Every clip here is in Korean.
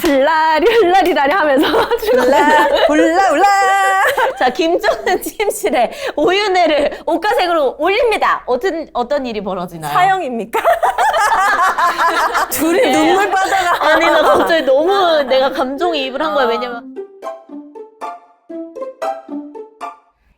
훌라리 훌라리라리 하면서 훌라. 자, 김정은 침실에 오윤혜를 옷가색으로 올립니다. 어떤 일이 벌어지나요? 사형입니까? 둘이 눈물바다가. 아니, 나 갑자기 너무 내가 감정이입을 한 거야. 왜냐면.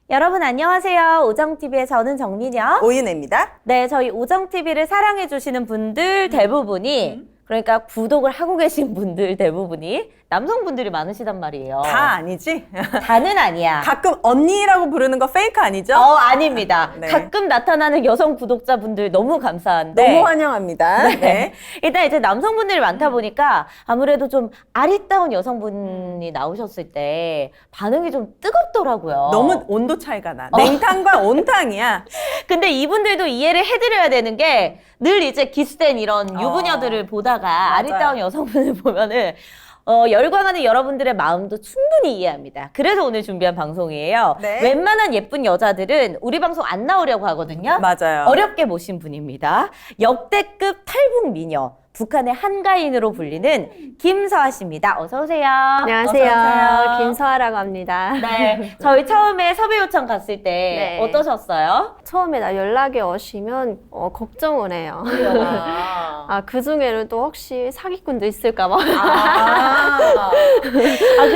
여러분 안녕하세요. 오정TV의 저는 정민영. 오윤혜입니다. 네, 저희 오정TV를 사랑해주시는 분들 대부분이 그러니까 구독을 하고 계신 분들 대부분이 남성분들이 많으시단 말이에요. 다 아니지? 다는 아니야. 가끔 언니라고 부르는 거 페이크 아니죠? 아닙니다. 네. 가끔 나타나는 여성 구독자분들 너무 감사한데. 너무 환영합니다. 네. 일단 이제 남성분들이 많다 보니까 아무래도 좀 아리따운 여성분이 나오셨을 때 반응이 좀 뜨겁더라고요. 너무 온도 차이가 나. 냉탕과 온탕이야. 근데 이분들도 이해를 해드려야 되는 게 늘 이제 기스된 이런 유부녀들을 보다가 맞아요. 아리따운 여성분을 보면은 열광하는 여러분들의 마음도 충분히 이해합니다. 그래서 오늘 준비한 방송이에요. 네. 웬만한 예쁜 여자들은 우리 방송 안 나오려고 하거든요. 맞아요. 어렵게 모신 분입니다. 역대급 탈북 미녀. 북한의 한가인으로 불리는 김서아 씨입니다. 어서 오세요. 안녕하세요. 어서 오세요. 김서아라고 합니다. 네, 저희 처음에 섭외 요청 갔을 때 네. 어떠셨어요? 처음에 나 연락이 오시면 걱정을 해요. 그 중에는 또 혹시 사기꾼도 있을까 봐.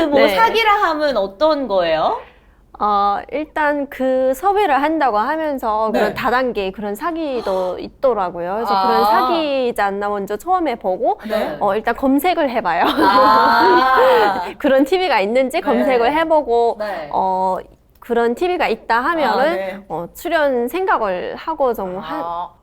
뭐 네. 사기라 하면 어떤 거예요? 일단 그 섭외를 한다고 하면서 네. 그런 다단계 그런 사기도 있더라고요. 그래서 그런 사기지 않나 먼저 처음에 보고 네. 일단 검색을 해봐요. 그런 TV가 있는지 네. 검색을 해보고 네. 그런 TV가 있다 하면은 네. 출연 생각을 하고 좀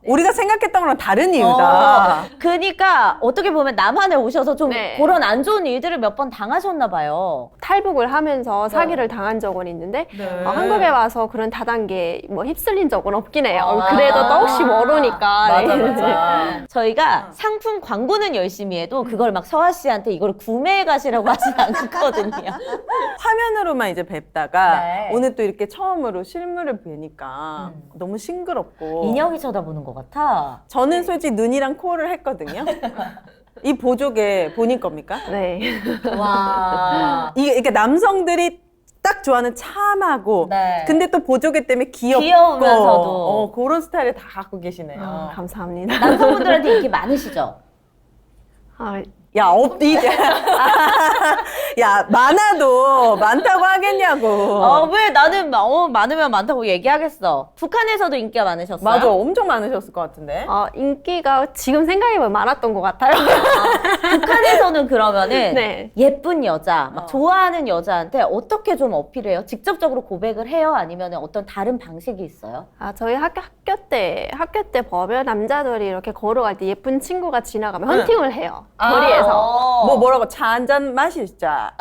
우리가 생각했던 거랑 다른 이유다. 그러니까 어떻게 보면 남한에 오셔서 좀 네. 그런 안 좋은 일들을 몇 번 당하셨나 봐요. 탈북을 하면서 사기를 당한 적은 있는데 네. 한국에 와서 그런 다단계 뭐 휩쓸린 적은 없긴 해요. 아. 그래도 또 혹시 모르니까. 네. 저희가 상품 광고는 열심히 해도 그걸 막 서아 씨한테 이걸 구매해 가시라고 하진 않거든요. 화면으로만 이제 뵙다가 네. 오늘 또 이렇게 처음으로 실물을 뵈니까 너무 싱그럽고 인형이 쳐다보는 것 같아. 저는 솔직히 눈이랑 코를 했거든요. 이 보조개 본인 겁니까? 네. 와. 이게 남성들이 딱 좋아하는 참하고 네. 근데 또 보조개 때문에 귀엽고 귀여우면서도. 그런 스타일을 다 갖고 계시네요. 감사합니다. 남성분들한테 인기 많으시죠? 야, 야, 많아도 많다고 하겠냐고. 왜 나는 많으면 많다고 얘기하겠어. 북한에서도 인기가 많으셨어요? 맞아, 엄청 많으셨을 것 같은데. 인기가 지금 생각해보면 많았던 것 같아요. 북한에서는 그러면은 네. 예쁜 여자, 막 좋아하는 여자한테 어떻게 좀 어필해요? 직접적으로 고백을 해요? 아니면 어떤 다른 방식이 있어요? 저희 학교 때 보면 남자들이 이렇게 걸어갈 때 예쁜 친구가 지나가면 헌팅을 해요. 거리에서. 뭐라고 차 한 잔 마시자.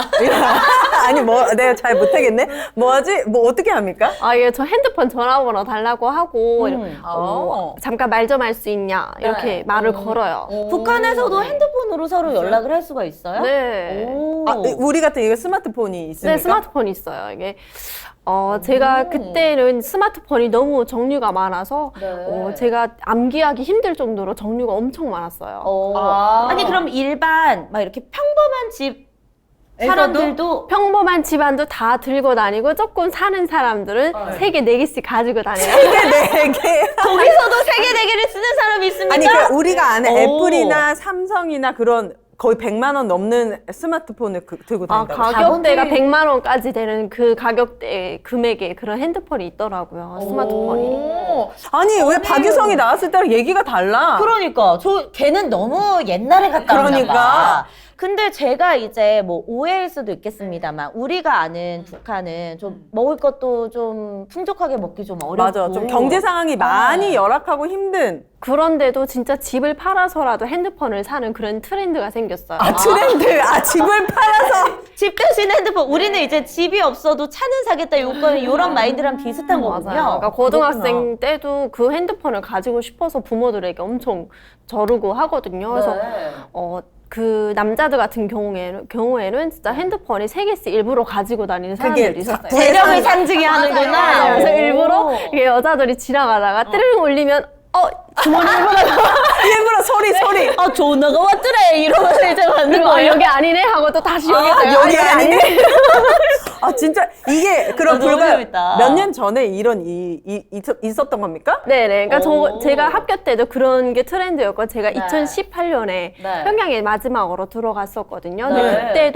아니, 내가 잘 못하겠네. 뭐하지? 뭐 어떻게 합니까? 이게 저 핸드폰 전화번호 달라고 하고 잠깐 말 좀 할 수 있냐 이렇게 네. 말을 걸어요. 북한에서도 핸드폰으로 서로 연락을 할 수가 있어요? 네. 오. 우리 같은 이거 스마트폰이 있습니까? 네, 스마트폰이 있어요. 이게 제가 그때는 스마트폰이 너무 종류가 많아서 네. 제가 암기하기 힘들 정도로 종류가 엄청 많았어요. 아니 그럼 일반 막 이렇게 평범한 집 사람들도 평범한 집안도 다 들고 다니고 조금 사는 사람들은 세 개, 네 개씩 가지고 다녀요. 네 개. 거기서도 세계 대기를 쓰는 사람이 있습니까? 아니, 그러니까 우리가 아는 오. 애플이나 삼성이나 그런 거의 100만 원 넘는 스마트폰을 들고 다닌다고. 가격대가 100만 원까지 되는 그 가격대 금액의 그런 핸드폰이 있더라고요. 스마트폰이. 아니, 왜 박유성이 나왔을 때랑 얘기가 달라? 그러니까 걔는 너무 옛날에 갔다 왔나 그러니까. 봐. 근데 제가 이제 뭐 오해일 수도 있겠습니다만 우리가 아는 북한은 좀 먹을 것도 좀 풍족하게 먹기 좀 어렵고 맞아. 좀 경제 상황이 많이 열악하고 힘든. 그런데도 진짜 집을 팔아서라도 핸드폰을 사는 그런 트렌드가 생겼어요. 트렌드. 집을 팔아서. 집 대신 핸드폰. 우리는 이제 집이 없어도 차는 사겠다 요거는 요런 마인드랑 비슷한 거거든요. 맞아요. 그러니까 고등학생 때도 그 핸드폰을 가지고 싶어서 부모들에게 엄청 저르고 하거든요. 그래서 그 남자들 같은 경우에는 진짜 핸드폰이 3개씩 일부러 가지고 다니는 사람들이 있었어요. 재력을 상징해 하는구나. 그래서 일부러 이게 여자들이 지나가다가 뜨르릉 울리면 주머니 일부러 소리. 아, 조나가 왔더래! 이러면서 이제 받는 그리고 거예요. 여기 아니네 하고 또 다시 여기 여기 아니네. 아 진짜 이게 그럼 너무 불과 재밌다. 몇 년 전에 이런 있었던 겁니까? 네네. 그러니까 오. 제가 학교 때도 그런 게 트렌드였고, 제가 네. 2018년에 네. 평양에 마지막으로 들어갔었거든요. 네. 근데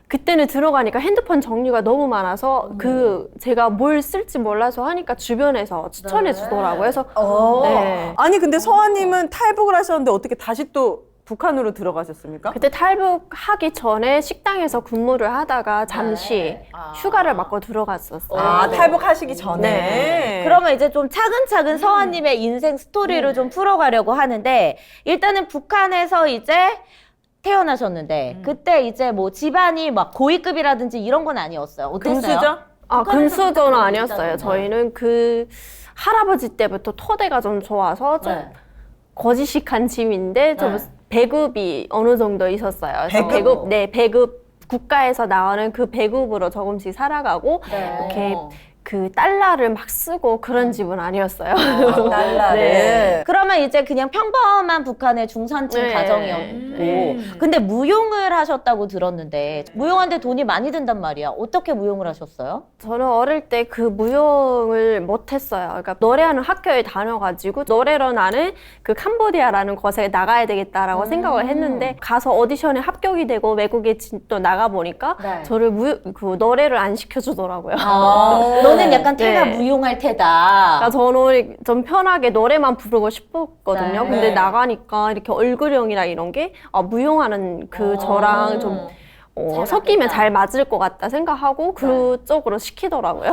그때는 들어가니까 핸드폰 종류가 너무 많아서 제가 뭘 쓸지 몰라서 하니까 주변에서 추천해 주더라고요. 그래서 네. 아니 근데 서아님은 탈북을 하셨는데 어떻게 다시 또 북한으로 들어가셨습니까? 그때 탈북하기 전에 식당에서 근무를 하다가 잠시 휴가를 맞고 들어갔었어요. 아 네. 탈북하시기 전에. 네. 그러면 이제 좀 차근차근 서아님의 인생 스토리를 좀 풀어가려고 하는데, 일단은 북한에서 이제 태어나셨는데, 그때 이제 뭐 집안이 막 고위급이라든지 이런 건 아니었어요. 어땠어요? 금수저? 금수저는 아니었어요. 저희는 그 할아버지 때부터 토대가 좀 좋아서 좀 네. 거지식한 집인데 좀 네. 배급이 어느 정도 있었어요. 그래서 배급? 배급 국가에서 나오는 그 배급으로 조금씩 살아가고 네. 이렇게 그 달러를 막 쓰고 그런 집은 아니었어요. 달러를. 네. 그러면 이제 그냥 평범한 북한의 중산층 네. 가정이었고, 근데 무용을 하셨다고 들었는데, 무용하는데 돈이 많이 든단 말이야. 어떻게 무용을 하셨어요? 저는 어릴 때 그 무용을 못했어요. 그러니까 노래하는 학교에 다녀가지고 노래로 나는 그 캄보디아라는 곳에 나가야 되겠다라고 생각을 했는데 가서 오디션에 합격이 되고 외국에 또 나가 보니까 네. 저를 그 노래를 안 시켜주더라고요. 너는 약간 태가 네. 무용할 테다. 그러니까 저는 좀 편하게 노래만 부르고 싶었거든요. 네. 근데 네. 나가니까 이렇게 얼굴형이나 이런 게 무용하는 그 저랑 좀 섞이면 잘 맞을 것 같다 생각하고 그쪽으로 시키더라고요.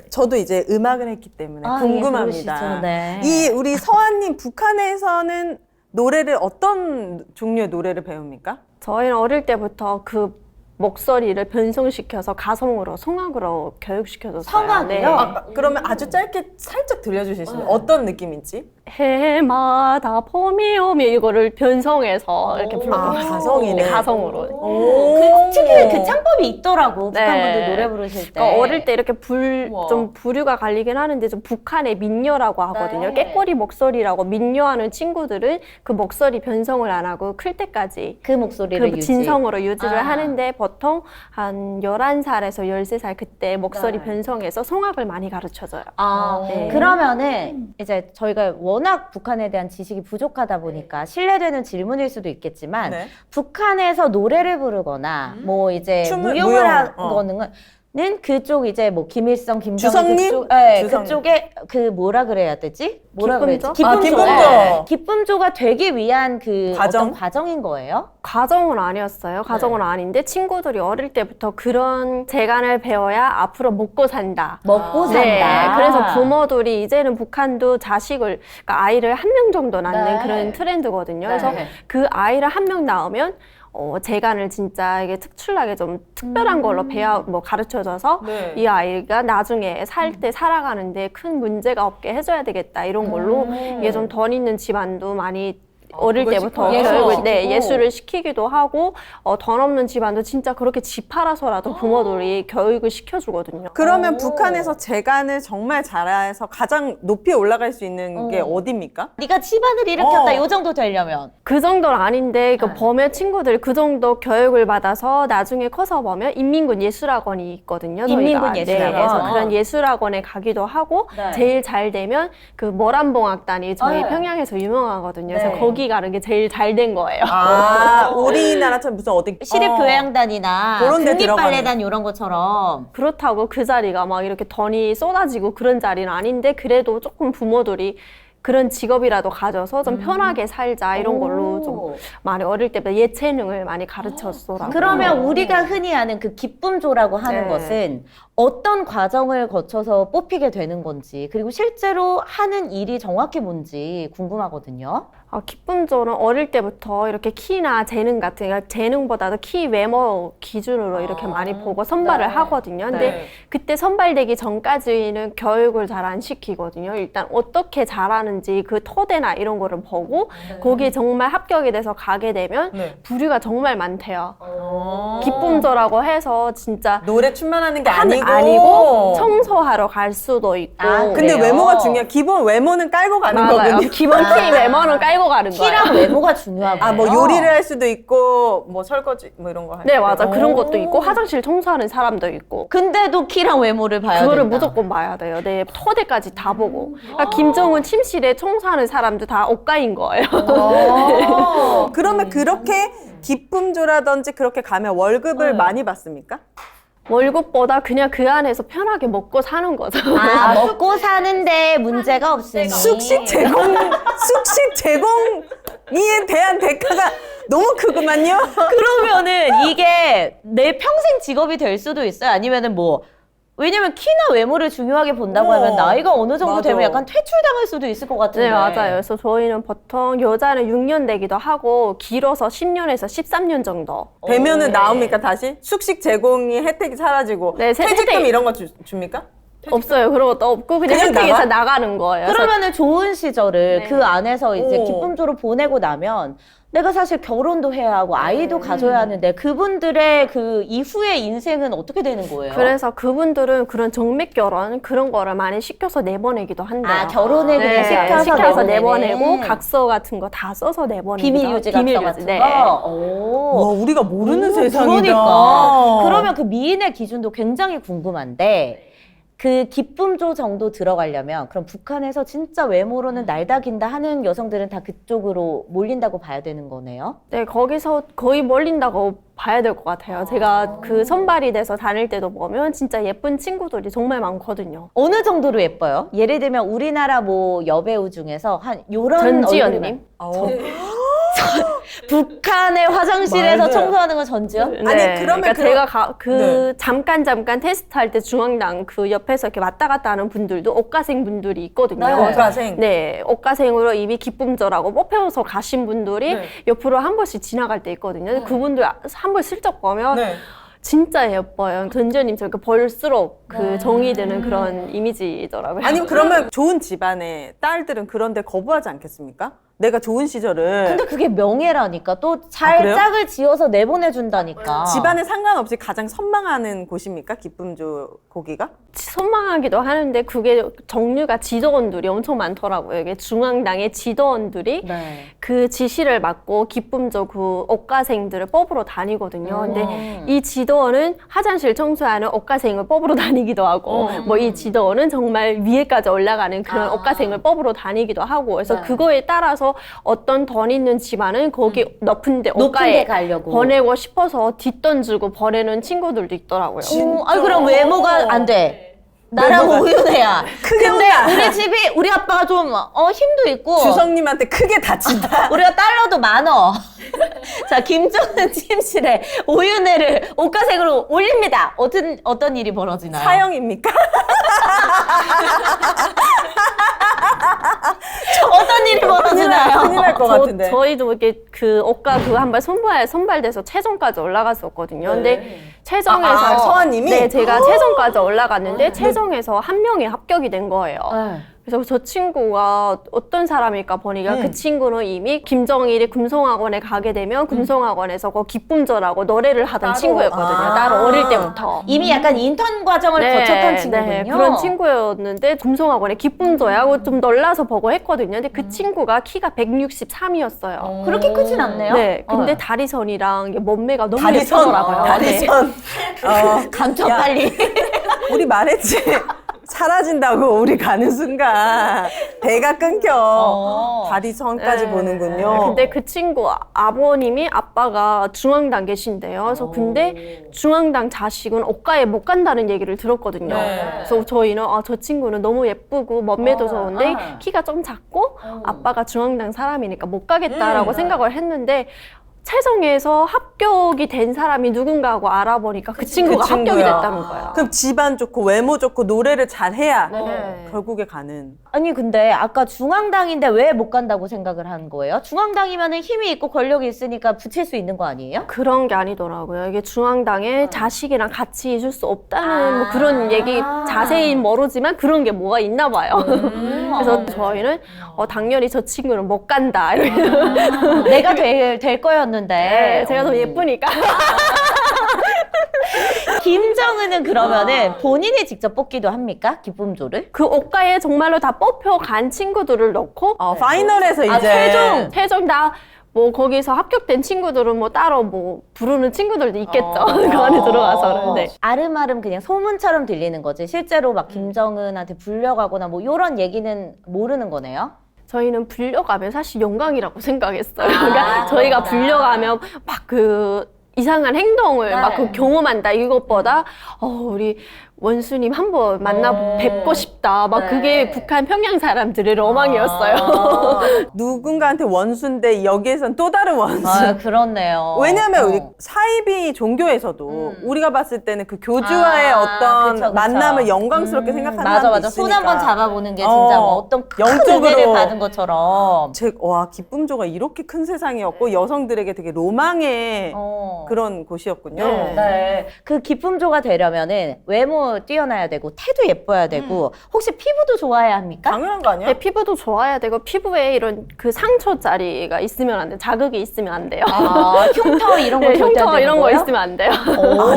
저도 이제 음악을 했기 때문에 아, 궁금합니다. 예, 그러시죠. 네. 이 우리 서아님 북한에서는 노래를 어떤 종류의 노래를 배웁니까? 저희는 어릴 때부터 그 목소리를 변성시켜서 가성으로 성악으로 교육시켜줬어요. 성악이요? 네. 그러면 아주 짧게 살짝 들려주실 수 있나요? 어떤 느낌인지? 해마다 봄이 오면 이거를 변성해서 이렇게 불러드렸어요. 가성이네. 네, 가성으로. 오. 그 특유의 그 창법이 있더라고. 네. 북한분들 노래 부르실 때. 그러니까 어릴 때 이렇게 우와. 좀 부류가 갈리긴 하는데 좀 북한의 민요라고 하거든요. 네. 깨꼬리 목소리라고 민요하는 친구들은 그 목소리 변성을 안 하고 클 때까지 그 목소리를 그 유지. 진성으로 유지를 아. 하는데 보통 한 11살에서 13살 그때 목소리 네. 변성해서 성악을 많이 가르쳐줘요. 아, 네. 그러면은 이제 저희가 워낙 북한에 대한 지식이 부족하다 보니까 신뢰되는 질문일 수도 있겠지만 네. 북한에서 노래를 부르거나 뭐 이제 춤을- 무용을 무용, 하거는 그쪽 이제 뭐 김일성, 김정은 주성님? 그쪽, 네, 주성님. 그쪽에 그 뭐라 그래야 되지? 뭐라 그래야지? 기쁨조? 기쁨조. 네. 기쁨조가 되기 위한 그 과정? 어떤 과정인 거예요? 가정은 아니었어요. 가정은 아닌데 친구들이 어릴 때부터 그런 재간을 배워야 앞으로 먹고 산다. 먹고 산다. 네, 그래서 부모들이 이제는 북한도 자식을, 그러니까 아이를 한 명 정도 낳는 네. 그런 트렌드거든요. 네. 그래서 그 아이를 한 명 낳으면 재간을 진짜 이게 특출나게 좀 특별한 걸로 가르쳐줘서 네. 이 아이가 나중에 살 때 살아가는데 큰 문제가 없게 해줘야 되겠다 이런 걸로 이게 좀 돈 있는 집안도 많이 어릴 그걸 때부터 시켜요? 교육을 시키고. 예술을 시키기도 하고 돈 없는 집안도 진짜 그렇게 집 팔아서라도 부모들이 교육을 시켜주거든요. 그러면 북한에서 재간을 정말 잘해서 가장 높이 올라갈 수 있는 게 어. 어디입니까? 네가 집안을 일으켰다. 어. 요 정도 되려면. 그 정도는 아닌데 그 보면 친구들 그 정도 교육을 받아서 나중에 커서 보면 인민군 예술학원이 있거든요. 인민군 저희가. 예술학원. 네, 그래서 그런 예술학원에 가기도 하고 네. 제일 잘 되면 그 모란봉악단이 저희 네. 평양에서 유명하거든요. 네. 그래서 거기 가는 게 제일 잘 된 거예요. 우리나라처럼 무슨 어디 시립교향단이나 그런 데 국립발레단 이런 것처럼. 그렇다고 그 자리가 막 이렇게 돈이 쏟아지고 그런 자리는 아닌데 그래도 조금 부모들이 그런 직업이라도 가져서 좀 편하게 살자 이런 걸로 좀 많이 어릴 때부터 예체능을 많이 가르쳤더라고요. 그러면 우리가 흔히 아는 그 기쁨조라고 하는 네. 것은 어떤 과정을 거쳐서 뽑히게 되는 건지, 그리고 실제로 하는 일이 정확히 뭔지 궁금하거든요. 기쁨조는 어릴 때부터 이렇게 키나 재능 같은, 그러니까 재능보다도 키, 외모 기준으로 이렇게 많이 보고 선발을 네. 하거든요. 근데 네. 그때 선발되기 전까지는 교육을 잘 안 시키거든요. 일단 어떻게 잘하는지 그 토대나 이런 거를 보고 거기에 정말 합격이 돼서 가게 되면 네. 부류가 정말 많대요. 기쁨조라고 해서 진짜 노래 춤만 하는 게 아니고, 아니고 청소하러 갈 수도 있고. 근데 그래요? 외모가 중요해. 기본 외모는 깔고 가는 맞아요. 거거든요. 기본 키 외모는 깔고 가는 거예요. 키랑 외모가 중요하고. 아, 뭐 요리를 할 수도 있고 뭐 설거지 뭐 이런 거 할 네, 때. 맞아. 그런 것도 있고 화장실 청소하는 사람도 있고. 근데도 키랑 외모를 봐야 그거를 된다. 무조건 봐야 돼요. 네, 토대까지 다 보고. 그러니까 김정은 침실에 청소하는 사람도 다 억가인 거예요. 그러면 그렇게 기쁨조라든지 그렇게 가면 월급을 많이 받습니까? 월급보다 그냥 그 안에서 편하게 먹고 사는 거죠. 아, 먹고 사는데 문제가 없으니. 숙식 제공에 대한 대가가 너무 크구만요. 그러면은 이게 내 평생 직업이 될 수도 있어요? 아니면은 뭐, 왜냐면 키나 외모를 중요하게 본다고 하면 나이가 어느 정도 맞아. 되면 약간 퇴출당할 수도 있을 것 같은데. 네, 맞아요. 그래서 저희는 보통 여자는 6년 되기도 하고 길어서 10년에서 13년 정도. 되면은 나옵니까 다시? 숙식 제공이 혜택이 사라지고 네, 퇴직금 혜택- 이런 거 줍니까? 없어요. 그런 것도 없고 그냥 그냥 혜택에서 나가? 나가는 거예요. 그래서 그러면은 좋은 시절을 네. 그 안에서 이제 오. 기쁨조로 보내고 나면 내가 사실 결혼도 해야 하고 아이도 가져야 하는데 그분들의 그 이후의 인생은 어떻게 되는 거예요? 그래서 그분들은 그런 정맥 결혼 그런 거를 많이 시켜서 내보내기도 한대요. 아, 결혼을 그냥 네, 시켜서 내보내고 각서 같은 거 다 써서 내보내기도 비밀 유지 각서 같은 네. 거? 와, 오. 우리가 모르는 오, 세상이다. 그러니까. 그러면 그 미인의 기준도 굉장히 궁금한데 그 기쁨조 정도 들어가려면 그럼 북한에서 진짜 외모로는 날다긴다 하는 여성들은 다 그쪽으로 몰린다고 봐야 되는 거네요? 네, 거기서 거의 몰린다고 봐야 될 것 같아요. 제가 그 선발이 돼서 다닐 때도 보면 진짜 예쁜 친구들이 정말 많거든요. 어느 정도로 예뻐요? 예를 들면 우리나라 뭐 여배우 중에서 한 요런 전지현님. 북한의 화장실에서 맞아요. 청소하는 건 전지현? 아니, 그러면 그러니까 그런- 제가 네. 잠깐 테스트할 때 중앙당 그 옆에서 이렇게 왔다 갔다 하는 분들도 옷가생 분들이 있거든요. 네. 옷가생. 네, 옷가생으로 이미 기쁨조라고 뽑혀서 가신 분들이 네. 옆으로 한 번씩 지나갈 때 있거든요. 근데 그분들 한 번 슬쩍 보면 네. 진짜 예뻐요. 전지현님처럼 볼수록 그 정이 드는 그런 이미지더라고요. 아니면 그러면 좋은 집안의 딸들은 그런데 거부하지 않겠습니까? 내가 좋은 시절을 근데 그게 명예라니까 또 아, 그래요? 잘 짝을 지어서 내보내준다니까. 집안에 상관없이 가장 선망하는 곳입니까? 기쁨조 고기가? 선망하기도 하는데 그게 종류가 지도원들이 엄청 많더라고요. 이게 중앙당의 지도원들이 네. 그 지시를 받고 기쁨조 그 옷가생들을 뽑으러 다니거든요. 근데 이 지도원은 화장실 청소하는 옷가생을 뽑으러 다니기도 하고 뭐 이 지도원은 정말 위에까지 올라가는 그런 옷가생을 뽑으러 다니기도 하고 그래서 네. 그거에 따라서 어떤 돈 있는 집안은 거기 높은 데 높은 옷가에 데 가려고. 보내고 싶어서 뒷돈 주고 보내는 친구들도 있더라고요. 아니 그럼 외모가 안 돼. 나랑 외모가- 우윤혜야. 크게 근데 혼나. 우리 집이 우리 아빠가 좀 힘도 있고 주성님한테 크게 다친다. 우리가 달러도 많어. 자, 김정은 침실에 오윤혜를 옷가생으로 올립니다. 어떤 일이 벌어지나요? 사형입니까? 어떤 일이 벌어지나요? 큰일 날 것 같은데. 저희도 이렇게 그 옷가 그 한 번 선발돼서 최종까지 올라갔었거든요. 근데 최종에서 아, 서아님이? 네, 제가 최종까지 올라갔는데 최종에서 한 명이 합격이 된 거예요. 네. 그래서 저 친구가 어떤 사람일까 보니까 그 친구는 이미 김정일이 금송학원에 가게 되면 금송학원에서 그 기쁨조라고 노래를 하던 친구였거든요. 아. 따로 어릴 때부터. 이미 약간 인턴 과정을 거쳤던 친구군요. 네, 그런 친구였는데 금송학원에 기쁨조야 좀 놀라서 보고 했거든요. 근데 그 친구가 키가 163이었어요. 그렇게 크진 않네요. 네, 근데 다리선이랑 이게 몸매가 너무 다리선. 예쁘더라고요. 네. 다리선. 감춰 야. 빨리. 우리 말했지. 사라진다고 우리 가는 순간 배가 끊겨. 다리선까지 네. 보는군요. 근데 그 친구 아빠가 중앙당 계신데요. 그래서 근데 중앙당 자식은 옷가에 못 간다는 얘기를 들었거든요. 네. 그래서 저희는 저 친구는 너무 예쁘고 몸매도 좋은데 키가 좀 작고 아빠가 중앙당 사람이니까 못 가겠다라고 생각을 했는데 최종에서 합격이 된 사람이 누군가 하고 알아보니까 그 친구가 합격이 친구야. 됐다는 거예요. 그럼 집안 좋고 외모 좋고 노래를 잘해야 네. 결국에 가는. 아니 근데 아까 중앙당인데 왜 못 간다고 생각을 한 거예요? 중앙당이면은 힘이 있고 권력이 있으니까 붙일 수 있는 거 아니에요? 그런 게 아니더라고요. 이게 중앙당에 자식이랑 같이 있을 수 없다는 뭐 그런 얘기 자세히 모르지만 그런 게 뭐가 있나 봐요. 그래서 저희는 당연히 저 친구는 못 간다. 이렇게. 내가 될 거였는데 제가 더 예쁘니까. 김정은은 그러면은 본인이 직접 뽑기도 합니까? 기쁨조를? 그 옷가에 정말로 다 뽑혀간 친구들을 넣고 파이널에서 이제 최종 다 뭐 거기서 합격된 친구들은 뭐 따로 뭐 부르는 친구들도 있겠죠. 그 안에 들어가서. 네. 아름아름 그냥 소문처럼 들리는 거지. 실제로 막 김정은한테 불려가거나 뭐 이런 얘기는 모르는 거네요. 저희는 불려가면 사실 영광이라고 생각했어요. 그러니까 저희가 불려가면 막 그 이상한 행동을 막 그 경험한다 이것보다 우리 원수님 한번 만나 뵙고 싶다. 막 그게 북한 평양 사람들의 로망이었어요. 누군가한테 원수인데 여기에선 또 다른 원수. 그렇네요. 왜냐면 우리 사이비 종교에서도 우리가 봤을 때는 그 교주와의 어떤 그쵸. 만남을 영광스럽게 생각하는 맞아, 사람도 맞아. 있으니까. 손 한번 잡아보는 게 진짜 뭐 어떤 큰 영적으로 은혜를 받은 것처럼. 와, 기쁨조가 이렇게 큰 세상이었고 여성들에게 되게 로망의 그런 곳이었군요. 네. 그 기쁨조가 되려면은 외모 뛰어나야 되고 태도 예뻐야 되고 혹시 피부도 좋아야 합니까? 당연한 거 아니야? 네, 피부도 좋아야 되고 피부에 이런 그 상처 자리가 있으면 안 돼. 자극이 있으면 안 돼요. 흉터 이런 거 네, 절대 안 흉터 되는 이런 거 거예요? 있으면 안 돼요.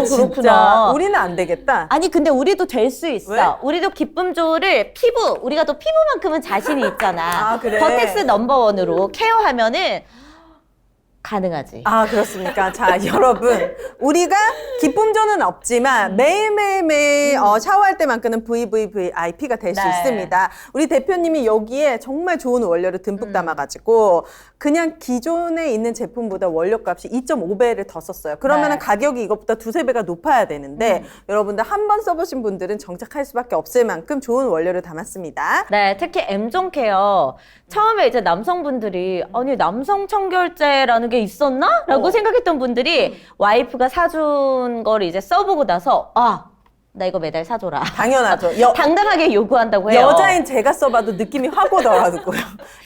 진짜 그렇구나. 우리는 안 되겠다. 아니 근데 우리도 될 수 있어. 왜? 우리도 기쁨조를 우리가 또 피부만큼은 자신이 있잖아. 그래? 버텍스 넘버원으로 케어하면은 가능하지. 그렇습니까? 자, 여러분. 우리가 기쁨조는 없지만 매일매일 샤워할 때만큼은 VVVIP가 될 수 네. 있습니다. 우리 대표님이 여기에 정말 좋은 원료를 듬뿍 담아가지고 그냥 기존에 있는 제품보다 원료값이 2.5배를 더 썼어요. 그러면은 가격이 이것보다 두세 배가 높아야 되는데 여러분들 한 번 써보신 분들은 정착할 수밖에 없을 만큼 좋은 원료를 담았습니다. 네, 특히 M존 케어. 처음에 이제 남성분들이 아니 남성 청결제라는 게 있었나? 라고 생각했던 분들이 와이프가 사준 걸 이제 써보고 나서 나 이거 매달 사줘라. 당연하죠. 당당하게 요구한다고 해요. 여자인 제가 써봐도 느낌이 확 오더라고요.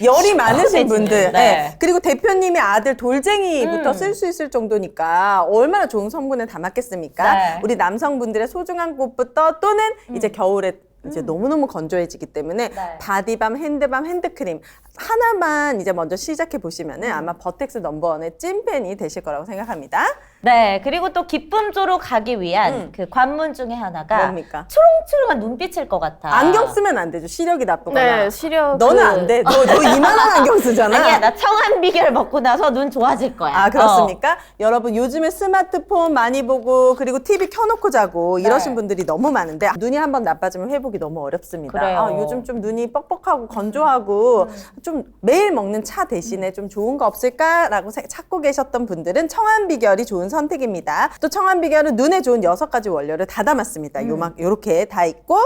열이 많으신 분들. 네. 그리고 대표님이 아들 돌쟁이부터 쓸 수 있을 정도니까 얼마나 좋은 성분을 담았겠습니까? 네. 우리 남성분들의 소중한 꽃부터 또는 이제 겨울에 이제 너무너무 건조해지기 때문에 바디밤, 핸드밤, 핸드크림 하나만 이제 먼저 시작해 보시면은 아마 버텍스 넘버원의 찐팬이 되실 거라고 생각합니다. 네, 그리고 또 기쁨조로 가기 위한 그 관문 중에 하나가 뭡니까? 초롱초롱한 눈빛일 것 같아. 안경 쓰면 안 되죠. 시력이 나쁘거나. 네, 시력. 너는 안 돼. 너 이만한 안경 쓰잖아. 아니야, 나 청한 비결 먹고 나서 눈 좋아질 거야. 그렇습니까? 여러분 요즘에 스마트폰 많이 보고 그리고 TV 켜놓고 자고 이러신 분들이 너무 많은데 눈이 한번 나빠지면 회복이 너무 어렵습니다. 그래요. 요즘 좀 눈이 뻑뻑하고 건조하고 좀 매일 먹는 차 대신에 좀 좋은 거 없을까라고 찾고 계셨던 분들은 청한 비결이 좋은 선택입니다. 또 청한 비결은 눈에 좋은 6가지 원료를 다 담았습니다. 요렇게 다 있고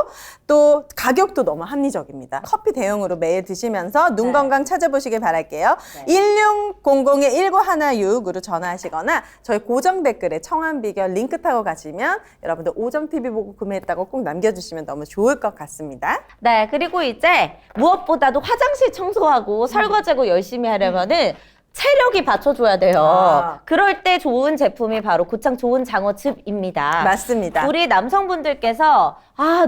또 가격도 너무 합리적입니다. 커피 대용으로 매일 드시면서 눈 건강 찾아보시길 바랄게요. 1600-1916으로 전화하시거나 저희 고정 댓글에 청한 비결 링크 타고 가시면 여러분들 오정TV 보고 구매했다고 꼭 남겨주시면 너무 좋을 것 같습니다. 네, 그리고 이제 무엇보다도 화장실 청소하고 설거지하고 열심히 하려면은 체력이 받쳐줘야 돼요. 그럴 때 좋은 제품이 바로 고창 좋은 장어즙입니다. 맞습니다. 우리 남성분들께서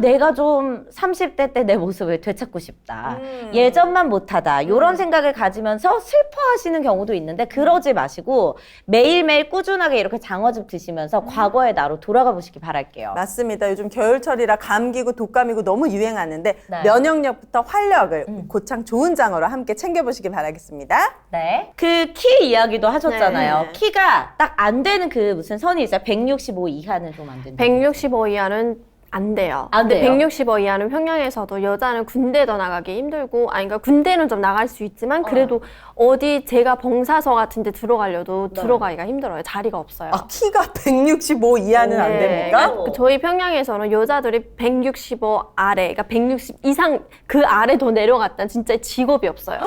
내가 좀 30대 때 내 모습을 되찾고 싶다. 예전만 못하다. 이런 생각을 가지면서 슬퍼하시는 경우도 있는데 그러지 마시고 매일매일 꾸준하게 이렇게 장어즙 드시면서 과거의 나로 돌아가 보시기 바랄게요. 맞습니다. 요즘 겨울철이라 감기고 독감이고 너무 유행하는데 면역력부터 활력을 고창 좋은 장어로 함께 챙겨보시기 바라겠습니다. 네. 그 키 이야기도 하셨잖아요. 네. 키가 딱 안 되는 그 무슨 선이 있어요. 165 이하는 좀 안 된다. 165 이하는 안 돼요. 안 근데 돼요? 165 이하는 평양에서도 여자는 군대도 나가기 힘들고, 그러니까 군대는 좀 나갈 수 있지만 그래도 어디 제가 봉사서 같은 데 들어가려도 들어가기가 힘들어요. 자리가 없어요. 키가 165 이하는 안 됩니까? 그러니까 저희 평양에서는 여자들이 165 아래, 그러니까 160 이상 그 아래 더 내려갔다는 진짜 직업이 없어요.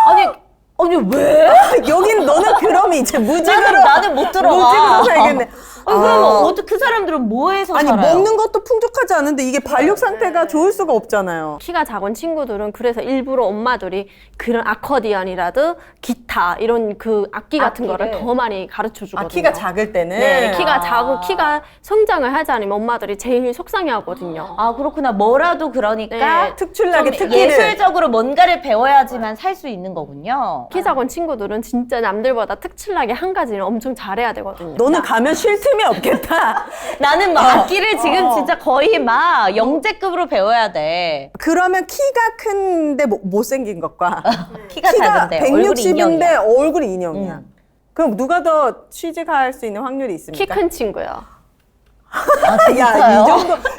아니 왜? 여긴 너는 그럼 이제 무직으로 나는 못 들어가. 무직으로 살겠네. 그럼 그 사람들은 뭐 해서 아니 살아요? 먹는 것도 풍족하지 않은데 이게 발육 상태가 좋을 수가 없잖아요. 키가 작은 친구들은 그래서 일부러 엄마들이 그런 아코디언이라도 기타 이런 그 악기 같은 거를 더 많이 가르쳐 주거든요. 키가 작을 때는 네, 키가 작고 키가 성장을 하지 않으면 엄마들이 제일 속상해 하거든요. 그렇구나. 뭐라도 그러니까 네, 특출나게 좀 특기를 예술적으로 뭔가를 배워야지만 살 수 있는 거군요. 키 작은 친구들은 진짜 남들보다 특출나게 한 가지는 엄청 잘해야 되거든요. 너는 가면 쉴 틈이 없겠다. 나는 막 악기를 지금 진짜 거의 막 영재급으로 배워야 돼. 그러면 키가 큰데 못생긴 것과 키가 작은데 얼굴이 160인데 인형이야. 얼굴이 인형이야. 그럼 누가 더 취직할 수 있는 확률이 키 있습니까? 큰 친구요. 야,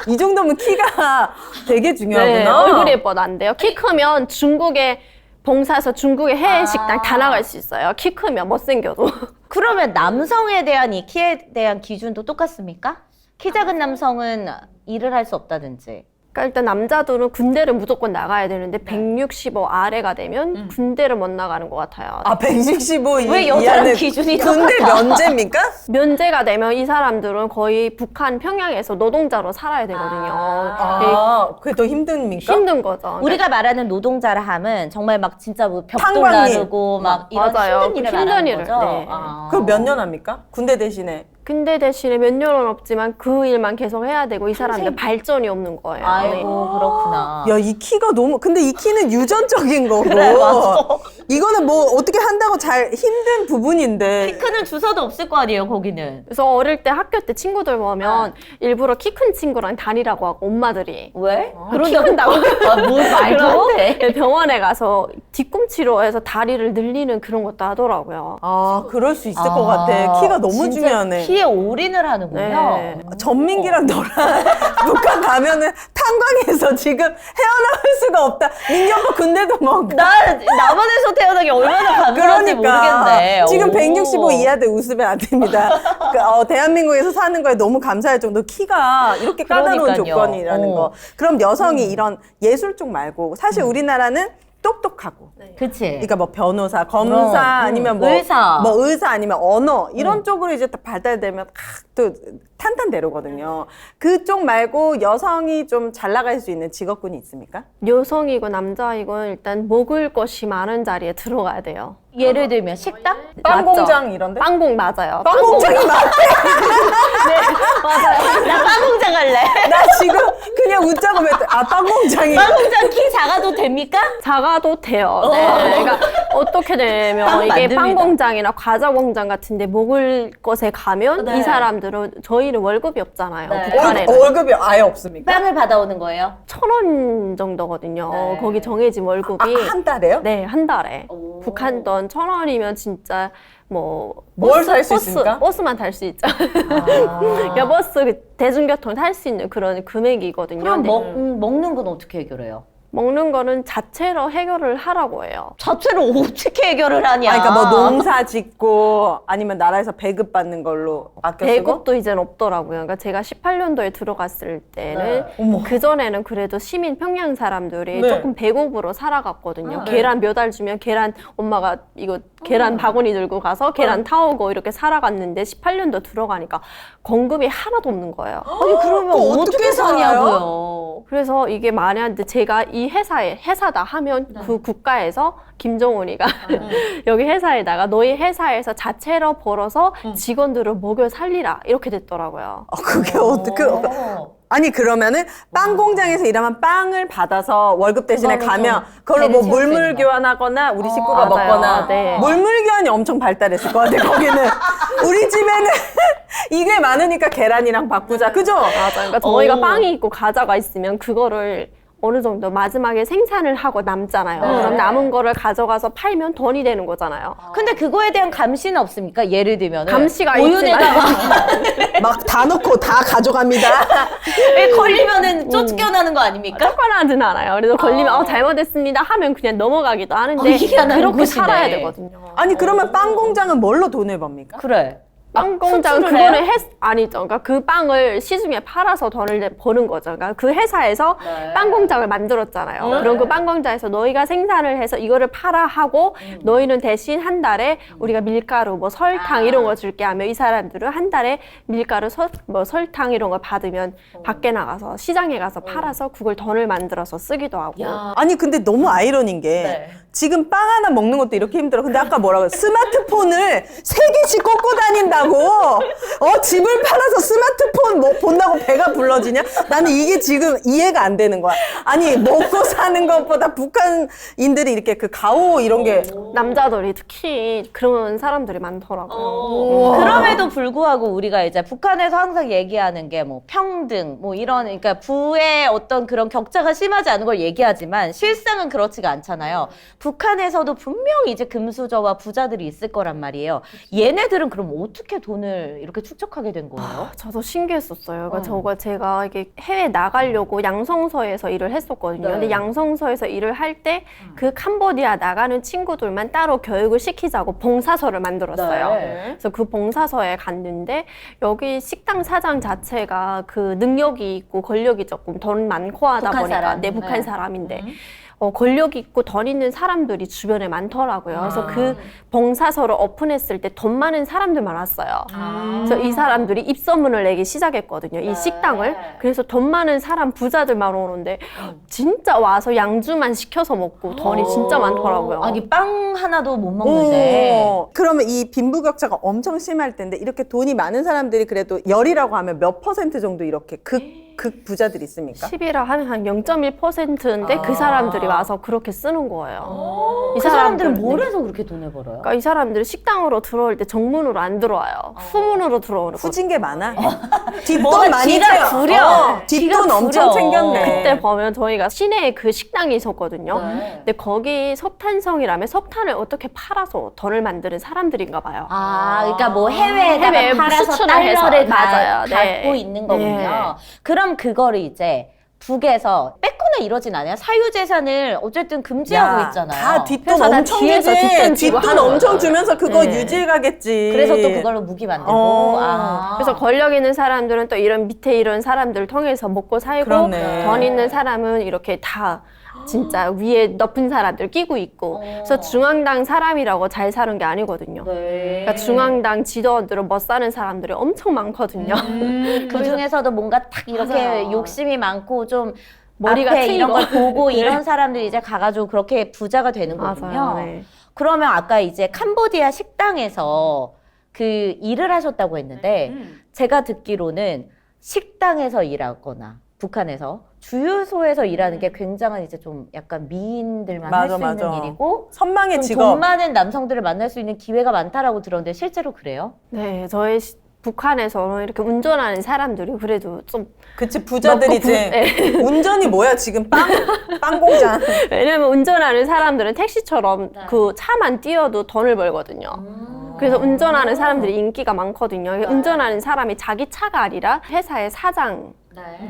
이 정도면 키가 되게 중요하구나. 네, 얼굴이 예뻐도 안 돼요. 키 크면 중국에 봉사해서 중국의 해외 식당 다 나갈 수 있어요. 키 크면 못생겨도. 그러면 남성에 대한 이 키에 대한 기준도 똑같습니까? 키 작은 남성은 일을 할 수 없다든지. 그러니까 일단 남자들은 군대를 무조건 나가야 되는데 165 아래가 되면 군대를 못 나가는 것 같아요. 아, 165 왜 여자랑 이하는 기준이 군대 똑같아? 면제입니까? 면제가 되면 이 사람들은 거의 북한 평양에서 노동자로 살아야 되거든요. 아, 그게 더 힘듭니까? 힘든 거죠. 우리가 말하는 노동자라 함은 정말 막 진짜 뭐 벽돌 탄광일. 나르고 막 이런 맞아요. 힘든 일을 힘든 말하는 일을, 거죠. 네. 그럼 몇 년 합니까? 군대 대신에. 근데 대신에 몇 년은 없지만 그 일만 계속 해야 되고 이 사람들 발전이 없는 거예요. 아이고 네. 그렇구나. 야, 이 키가 너무, 근데 이 키는 유전적인 거고. 그래, 맞아. 이거는 뭐 어떻게 한다고 잘 힘든 부분인데. 키 크는 주소도 없을 거 아니에요 거기는. 그래서 어릴 때 학교 때 친구들 보면 일부러 키 큰 친구랑 다니라고 하고 엄마들이 왜? 키 큰다고 뭘 말도 안 돼. 그런데 병원에 가서 뒤꿈치로 해서 다리를 늘리는 그런 것도 하더라고요. 아, 그럴 수 있을 것 같아. 키가 너무 진짜 중요하네. 키에 올인을 하는군요. 네. 전민기랑 너랑 북한 가면은 탄광에서 지금 헤어나올 수가 없다. 민기 오빠 군대도 뭐. 남한에서 태어나기 얼마나 가능한지 모르겠네. 지금 오. 165 이하들 웃으면 안 됩니다. 대한민국에서 사는 거에 너무 감사할 정도 키가 이렇게 까다로운 그러니까요. 조건이라는 어. 거. 그럼 여성이 이런 예술 쪽 말고 사실 우리나라는 똑똑하고. 그치. 그러니까 뭐 변호사, 검사 그럼, 아니면 뭐 의사. 아니면 언어 이런 쪽으로 이제 딱 발달되면 또 탄탄대로거든요. 그쪽 말고 여성이 좀 잘 나갈 수 있는 직업군이 있습니까? 여성이고 남자이고 일단 먹을 것이 많은 자리에 들어가야 돼요. 예를 들면 식당? 빵 맞죠? 공장 이런데? 빵공 맞아요. 빵 공장이 맞대. 나 빵공장 갈래. 나 지금 그냥 웃자고 했더니 빵 공장이. 빵공장 키 작아도 됩니까? 작아도 돼요. 네. 그러니까 어떻게 되면 빵 이게 만듭니다. 빵 공장이나 과자 공장 같은데 먹을 것에 가면 네. 이 사람들은 저희는 월급이 없잖아요. 네. 북한에는 월급이 아예 없습니까? 빵을 받아오는 거예요? 1,000원 정도거든요. 네. 거기 정해진 월급이 한 달에요? 네, 한 달에. 오. 북한 돈 1,000원이면 진짜 뭐 뭘 살 수 있습니까? 버스만 탈 수 있죠. 그러니까 버스 대중교통 탈 수 있는 그런 금액이거든요. 그럼 근데 먹는 건 어떻게 해결해요? 먹는 거는 자체로 해결을 하라고 해요. 자체로 어떻게 해결을 하냐? 그러니까 뭐 농사 짓고 아니면 나라에서 배급 받는 걸로 아껴 쓰고? 배급도 이제는 없더라고요. 그러니까 제가 18년도에 들어갔을 때는 어머. 그전에는 그래도 시민 평양 사람들이 네. 조금 배고프로 살아갔거든요. 계란 몇 알 주면 계란 엄마가 이거 계란 바구니 들고 가서 계란 타오고 이렇게 살아갔는데 18년도 들어가니까 공급이 하나도 없는 거예요. 아니 그러면 그거 어떻게 어떻게 사냐고요? 그래서 이게 만약에 제가 이 회사다 하면 그 국가에서 김정은이가 여기 회사에다가 너희 회사에서 자체로 벌어서 직원들을 먹여 살리라 이렇게 됐더라고요. 그게 어떻게. 아니 그러면은 빵 공장에서 일하면 빵을 받아서 월급 대신에 그거는 가면 좀 그걸로 뭐 배를 채울 수 물물 있는 거. 교환하거나 우리 식구가 맞아요. 먹거나 네. 물물 교환이 엄청 발달했을 것 같아 거기는. 우리 집에는 이게 많으니까 계란이랑 바꾸자 그죠? 맞아. 그러니까 저희가 오. 빵이 있고 과자가 있으면 그거를 어느 정도 마지막에 생산을 하고 남잖아요. 네. 그럼 남은 거를 가져가서 팔면 돈이 되는 거잖아요. 근데 그거에 대한 감시는 없습니까? 예를 들면 감시가 우유에다가 막 다 넣고 다 가져갑니다. 걸리면은 쫓겨나는 거 아닙니까? 쫓겨나진 않아요. 그래서 걸리면 잘못했습니다 하면 그냥 넘어가기도 하는데 희한한 그렇게 곳이네. 살아야 되거든요. 아니 그러면 빵 공장은 뭘로 돈을 법니까? 그래. 빵 공장 수출을 그거는 해요? 아니죠. 그러니까 그 빵을 시중에 팔아서 돈을 버는 거죠. 그러니까 그 회사에서 네. 빵 공장을 만들었잖아요. 그럼 그 빵 공장에서 너희가 생산을 해서 이거를 팔아 하고 너희는 대신 한 달에 우리가 밀가루, 뭐 설탕 이런 거 줄게 하면 이 사람들은 한 달에 밀가루, 뭐 설탕 이런 거 받으면 밖에 나가서 시장에 가서 팔아서 그걸 돈을 만들어서 쓰기도 하고. 야. 아니 근데 너무 아이러니인 게 네. 지금 빵 하나 먹는 것도 이렇게 힘들어. 근데 아까 뭐라고 스마트폰을 3개씩 꽂고 다닌다고. 불러지냐고. 집을 팔아서 스마트폰 본다고 배가 불러지냐? 나는 이게 지금 이해가 안 되는 거야. 아니 먹고 사는 것보다 북한인들이 이렇게 그 가오 이런 게 남자들이 특히 그런 사람들이 많더라고요. 그럼에도 불구하고 우리가 이제 북한에서 항상 얘기하는 게 뭐 평등, 뭐 이런, 그러니까 부의 어떤 그런 격차가 심하지 않은 걸 얘기하지만 실상은 그렇지가 않잖아요. 북한에서도 분명히 이제 금수저와 부자들이 있을 거란 말이에요. 얘네들은 그럼 어떻게 돈을 이렇게 축적하게 된 거예요? 저도 신기했었어요. 그러니까 제가 이게 해외 나가려고 양성서에서 일을 했었거든요. 네. 근데 양성서에서 일을 할 때 그 캄보디아 나가는 친구들만 따로 교육을 시키자고 봉사서를 만들었어요. 네. 그래서 그 봉사서에 갔는데 여기 식당 사장 자체가 그 능력이 있고 권력이 조금 돈 많고 하다 북한 보니까 사람. 내 북한 네. 사람인데 권력 있고 돈 있는 사람들이 주변에 많더라고요. 그래서 그 봉사서를 오픈했을 때 돈 많은 사람들 많았어요. 그래서 이 사람들이 입소문을 내기 시작했거든요. 이 식당을. 그래서 돈 많은 사람 부자들만 오는데 진짜 와서 양주만 시켜서 먹고 돈이 진짜 많더라고요. 아니 빵 하나도 못 먹는데. 그러면 이 빈부격차가 엄청 심할 텐데 이렇게 돈이 많은 사람들이 그래도 열이라고 하면 몇 퍼센트 정도 이렇게 극 부자들이 있습니까? 10이라 하면 한 0.1%인데 그 사람들이 와서 그렇게 쓰는 거예요. 그 사람들은 네. 뭘 해서 그렇게 돈을 벌어요? 그러니까 이 사람들이 식당으로 들어올 때 정문으로 안 들어와요. 후문으로 들어오는 거죠. 후진 게 많아. 뭐가 뒷돈 많이 지가 챙겨. 부려. 뒷돈 지가 엄청 부려. 챙겼네. 그때 보면 저희가 시내에 그 식당이 있었거든요. 네. 근데 거기 석탄성이라면 석탄을 어떻게 팔아서 돈을 만드는 사람들인가 봐요. 그러니까 뭐 해외에다가 해외에 팔아서 수출을 해서. 달러를 맞아요. 갖고 네. 있는 거군요. 네. 그럼 그거를 이제 북에서 뺏거나 이러진 않아요? 사유재산을 어쨌든 금지하고 있잖아요. 다 뒷돈 그래서 다 엄청 뒤에서 주지. 뒷돈 주고 뒷돈 하는 엄청 거죠. 주면서 그거 네. 유지해 가겠지. 그래서 또 그걸로 무기 만들고. 그래서 권력 있는 사람들은 또 이런 밑에 이런 사람들을 통해서 먹고 살고 그렇네. 돈 있는 사람은 이렇게 다 진짜 위에 높은 사람들 끼고 있고 그래서 중앙당 사람이라고 잘 사는 게 아니거든요. 네. 그러니까 중앙당 지도원들은 못 사는 사람들이 엄청 많거든요. 그 중에서도 뭔가 딱 이렇게 맞아요. 욕심이 많고 좀 머리가 앞에 트인 이런 거. 걸 보고 네. 이런 사람들이 이제 가가지고 그렇게 부자가 되는 거군요. 맞아요. 네. 그러면 아까 이제 캄보디아 식당에서 그 일을 하셨다고 했는데 제가 듣기로는 식당에서 일하거나 북한에서 주유소에서 일하는 게 굉장한 이제 좀 약간 미인들만 할 수 맞아, 있는 맞아. 일이고 선망의 좀 직업. 돈 많은 남성들을 만날 수 있는 기회가 많다라고 들었는데 실제로 그래요? 네, 저희 북한에서는 이렇게 운전하는 사람들이 그래도 좀 그치 부자들이지. 네. 운전이 뭐야 지금 빵 공장. 왜냐면 운전하는 사람들은 택시처럼 그 차만 띄워도 돈을 벌거든요. 그래서 운전하는 사람들이 인기가 많거든요. 운전하는 사람이 자기 차가 아니라 회사의 사장,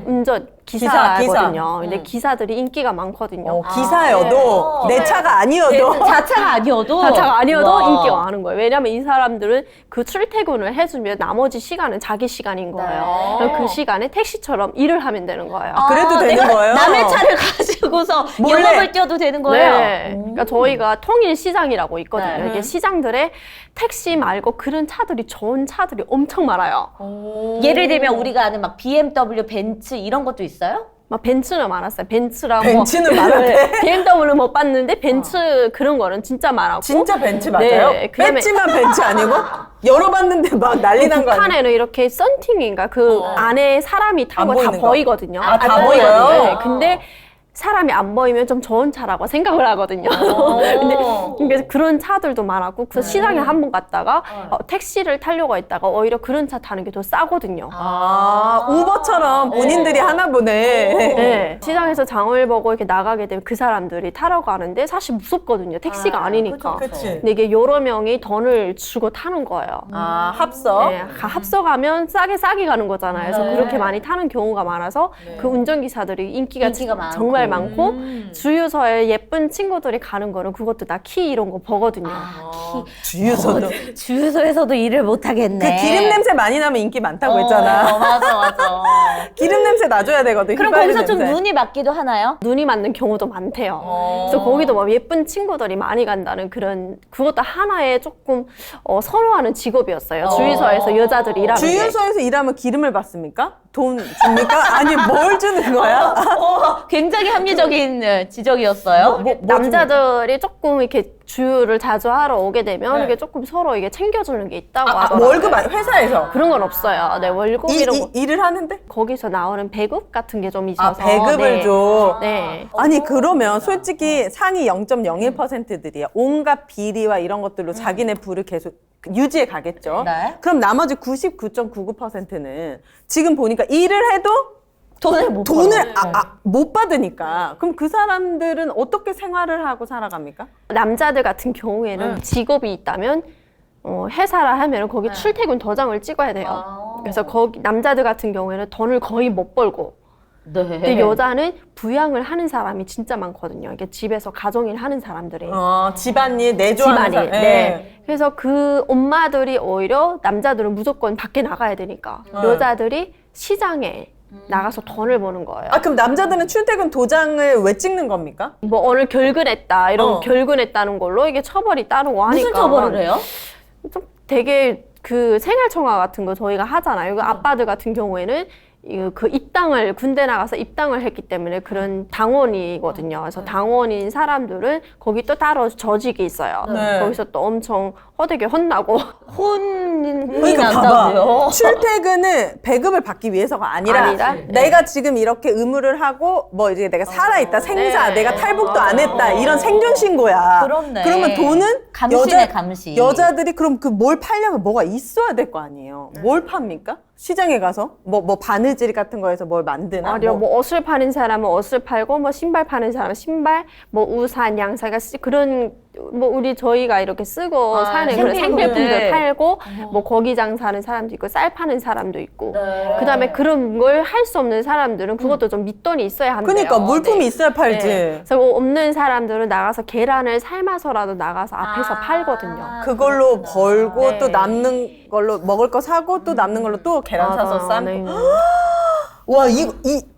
운전 기사거든요. 근데 기사들이 인기가 많거든요. 기사여도 내 차가 아니어도 자차가 아니어도 자차가 아니어도 와. 인기가 많은 거예요. 왜냐면 이 사람들은 그 출퇴근을 해주면 나머지 시간은 자기 시간인 거예요. 그럼 그 시간에 택시처럼 일을 하면 되는 거예요. 그래도 되는 내가 거예요? 남의 차를 가지고서 몰래. 영업을 뛰어도 되는 거예요? 네. 그러니까 저희가 통일 시장이라고 있거든요. 네. 이게 시장들에 택시 말고 그런 차들이 좋은 차들이 엄청 많아요. 예를 들면 우리가 아는 막 BMW, 벤츠 이런 것도 있어요? 막 벤츠는 많았어요. 벤츠랑 벤츠는 많았대? BMW는 못 봤는데 벤츠 그런 거는 진짜 많았고. 진짜 벤츠 맞아요? 네, 그다음에 벤츠만 벤츠 아니고 열어봤는데 막 난리 난 거 아니에요? 북한에는 이렇게 썬팅인가 그 안에 사람이 타고 안 다 보이는 거. 보이거든요. 아, 다 안 보여요? 보이거든요. 네, 근데 사람이 안 보이면 좀 좋은 차라고 생각을 하거든요. 근데 그런 차들도 많았고 그래서 시장에 한 번 갔다가 택시를 타려고 했다가 오히려 그런 차 타는 게 더 싸거든요. 우버처럼 본인들이 하나 보네. 네. 시장에서 장을 보고 이렇게 나가게 되면 그 사람들이 타러 가는데 사실 무섭거든요. 택시가 아니니까. 그치. 근데 이게 여러 명이 돈을 주고 타는 거예요. 합석. 네, 합석하면 싸게 가는 거잖아요. 그래서 그렇게 많이 타는 경우가 많아서 그 운전기사들이 인기가 많고. 정말 많고 주유소에 예쁜 친구들이 가는 거는 그것도 나 키 이런 거 보거든요. 주유소도. 주유소에서도 일을 못 하겠네. 그 기름 냄새 많이 나면 인기 많다고 했잖아. 맞아. 기름 냄새 놔줘야 되거든. 그럼 휘발유 거기서 좀 냄새. 눈이 맞기도 하나요? 눈이 맞는 경우도 많대요. 그래서 거기도 뭐 예쁜 친구들이 많이 간다는 그런 그것도 하나의 조금 선호하는 직업이었어요. 주유소에서 여자들이 일하는 게. 주유소에서 일하면 기름을 받습니까? 돈 줍니까? 아니 뭘 주는 거야? 굉장히 합리적인 지적이었어요. 남자들이 조금 이렇게 주유를 자주 하러 오게 되면 네. 이게 조금 서로 이게 챙겨주는 게 있다고 아, 하더라고요. 월급 회사에서 그런 건 없어요. 네, 월급 이런 거. 일을 하는데? 거기서 나오는 배급 같은 게 좀 아, 있어서. 배급을 네. 줘. 네. 아니 그러면 솔직히 상위 0.01%들이야 온갖 비리와 이런 것들로 자기네 부를 계속 유지해 가겠죠. 네. 그럼 나머지 99.99%는 지금 보니까 일을 해도 돈을 못 돈을 벌어요. 못 받으니까 그럼 그 사람들은 어떻게 생활을 하고 살아갑니까? 남자들 같은 경우에는 직업이 있다면 회사라 하면 거기 네. 출퇴근 도장을 찍어야 돼요. 그래서 거기 남자들 같은 경우에는 돈을 거의 못 벌고 네. 근데 여자는 부양을 하는 사람이 진짜 많거든요. 이게 집에서 가정일 하는 사람들이. 집안일 내조하는 집안일. 사람. 네. 그래서 그 엄마들이 오히려 남자들은 무조건 밖에 나가야 되니까 여자들이 시장에 나가서 돈을 버는 거예요. 아 그럼 남자들은 출퇴근 도장을 왜 찍는 겁니까? 뭐 오늘 결근했다 이런 결근했다는 걸로 이게 처벌이 따르고 하니까 무슨 처벌을 해요? 좀 되게 그 생활청화 같은 거 저희가 하잖아요. 그 아빠들 같은 경우에는 그 입당을 군대 나가서 입당을 했기 때문에 그런 당원이거든요. 그래서 당원인 사람들은 거기 또 따로 조직이 있어요. 네. 거기서 또 엄청 허되게 혼나고 혼이 그러니까 난다고요? 봐봐. 출퇴근을 배급을 받기 위해서가 아니라, 아니라? 내가 지금 이렇게 의무를 하고 뭐 이제 내가 살아있다 생사 네. 내가 탈북도 안 했다 이런 생존 신고야. 그렇네. 그러면 돈은 감시네, 감시. 여자들이 그럼 그 뭘 팔려면 뭐가 있어야 될 거 아니에요. 뭘 팝니까? 시장에 가서 뭐 바느질 같은 거에서 뭘 만드나? 아니요, 뭐 옷을 파는 사람은 옷을 팔고, 뭐 신발 파는 사람은 신발, 뭐 우산, 양사가 그런 뭐 저희가 이렇게 쓰고 사는 그런 생필품들. 생필품들 팔고, 뭐 고기 장사하는 사람도 있고, 쌀 파는 사람도 있고, 네. 그다음에 그런 걸 할 수 없는 사람들은 그것도 좀 밑돈이 있어야 한대요. 그러니까 물품이 네. 있어야 팔지. 네. 그래서 뭐 없는 사람들은 나가서 계란을 삶아서라도 나가서 앞에서 팔거든요. 그걸로 벌고 네. 또 남는 걸로 먹을 거 사고 또 남는 걸로 또 계란 사서 맞아요. 삶고. 네. 와,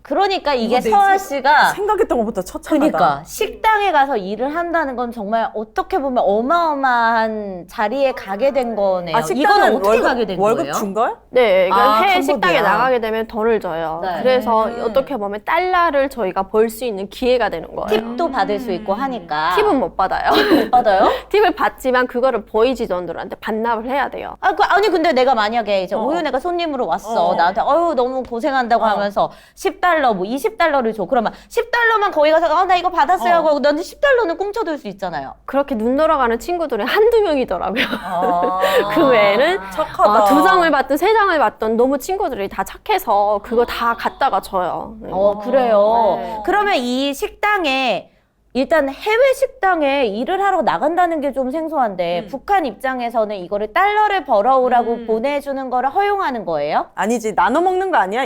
그러니까 이게 이거 서아 내 씨가 생각했던 것보다 처참하다. 그러니까 식당에 가서 일을 한다는 건 정말 어떻게 보면 어마어마한 자리에 가게 된 거네요. 이거는 어떻게 가게 된 월급 거예요? 준 거야? 네, 그러니까 해외 캄보디아. 식당에 나가게 되면 돈을 줘요. 네. 그래서 어떻게 보면 달러를 저희가 벌 수 있는 기회가 되는 거예요. 팁도 받을 수 있고 하니까 팁은 못 받아요. 못 받아요? 팁을 받지만 그거를 보이지전들한테 반납을 해야 돼요. 아니 근데 내가 만약에 이제 오윤혜가 손님으로 왔어. 나한테 너무 고생한다고 하면서 10달러 뭐 20달러를 줘. 그러면 10달러만 거기 가서 나 이거 받았어요 하고 너한테 10달러는 꿈쳐둘 수 있잖아요. 그렇게 눈 돌아가는 친구들이 한두 명이더라고요. 아, 그 외에는 착하다. 2장을 받든 3장을 받든 너무 친구들이 다 착해서 그거 다 갖다가 줘요. 네. 그래요. 네. 그러면 이 식당에 일단 해외 식당에 일을 하러 나간다는 게 좀 생소한데 북한 입장에서는 이거를 달러를 벌어오라고 보내주는 거를 허용하는 거예요? 아니지, 나눠 먹는 거 아니야?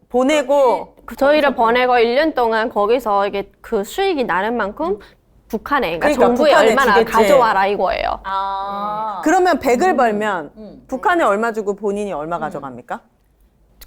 보내고. 저희를 보내고 1년 동안 거기서 이게 그 수익이 나는 만큼 북한에, 그러니까 정부에 북한에 얼마나 주겠지. 가져와라 이거예요. 그러면 100을 벌면 북한에 얼마 주고 본인이 얼마 가져갑니까?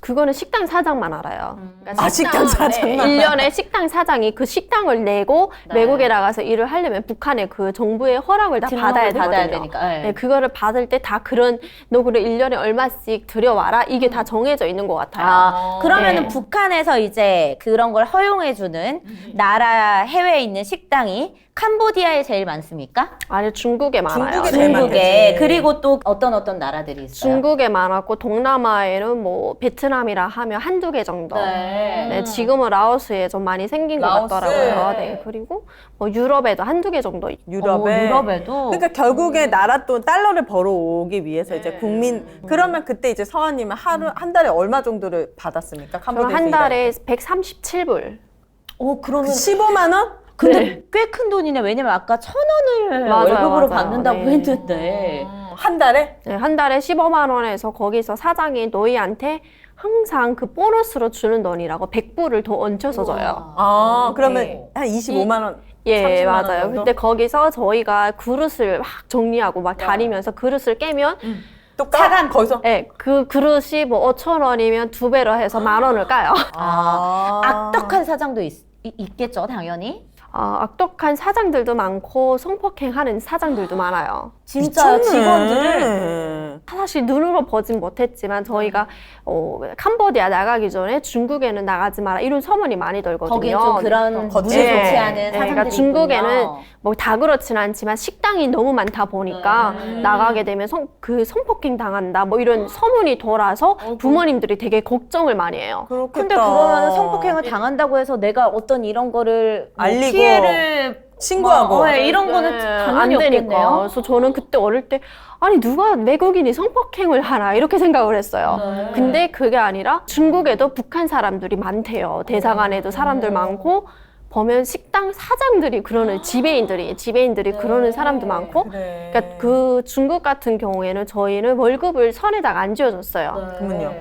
그거는 식당 사장만 알아요. 그러니까 식당 사장만. 1년에 식당 사장이 그 식당을 내고 외국에 나가서 일을 하려면 북한의 그 정부의 허락을 다 받아야 등록을 받아야 되거든요. 되니까, 네. 네, 그거를 받을 때 다 그런 너 그래 1년에 얼마씩 들여와라 이게 다 정해져 있는 것 같아요. 그러면은 네. 북한에서 이제 그런 걸 허용해주는 나라 해외에 있는 식당이 캄보디아에 제일 많습니까? 아니 중국에 많아요. 중국에 제일 중국에. 많겠지. 그리고 또 어떤 나라들이 있어요? 중국에 많았고 동남아에는 뭐 베트남이라 하면 한두 개 정도. 네, 지금은 라오스에 좀 많이 생긴 것 라오스. 같더라고요. 네, 그리고 뭐 유럽에도 한두 개 정도 있고. 유럽에. 유럽에도. 그러니까 결국에 나라 돈 달러를 벌어오기 위해서 이제 국민 그러면 그때 이제 서아님은 한 달에 얼마 정도를 받았습니까? 저는 캄보디아에서 한 달에 일할 137불. 그러면 15만 원? 근데 꽤 큰 돈이네. 왜냐면 아까 1,000원을 맞아요, 월급으로 맞아요. 받는다고 네. 했는데. 한 달에? 네, 한 달에 15만 원에서 거기서 사장이 너희한테 항상 그 보너스로 주는 돈이라고 100불을 더 얹혀서 줘요. 그러면 한 25만 원. 예, 30만 원 맞아요. 정도? 근데 거기서 저희가 그릇을 막 정리하고 막 다니면서 그릇을 깨면 또 차감 거기서? 예, 그 그릇이 뭐 5천 원이면 2배로 해서 10,000원을 까요. 악덕한 사장도 있겠죠, 당연히. 악독한 사장들도 많고 성폭행하는 사장들도 많아요. 진짜 미쳤네. 직원들을 사실 눈으로 보진 못했지만 저희가 캄보디아 나가기 전에 중국에는 나가지 마라 이런 소문이 많이 돌거든요. 거기에 좀 그런 거칠고. 물에 좋지 않은 네, 사람들이 그러니까 중국에는 있군요. 뭐 다 그렇진 않지만 식당이 너무 많다 보니까 나가게 되면 성폭행 당한다 뭐 이런 소문이 돌아서 부모님들이 되게 걱정을 많이 해요. 그렇겠다. 근데 그러면 성폭행을 당한다고 해서 내가 어떤 이런 거를 뭐 알리고 피해를 신고하고. 이런 거는 당연히 안 되니까. 없겠네요. 그래서 저는 그때 어릴 때 아니 누가 외국인이 성폭행을 하나 이렇게 생각을 했어요. 네. 근데 그게 아니라 중국에도 북한 사람들이 많대요. 대사관에도 사람들 많고 보면 식당 사장들이 그러는 지배인들이 그러는 사람도 많고 그래. 그러니까 그 중국 같은 경우에는 저희는 월급을 선에다가 안 지어줬어요. 그러면요?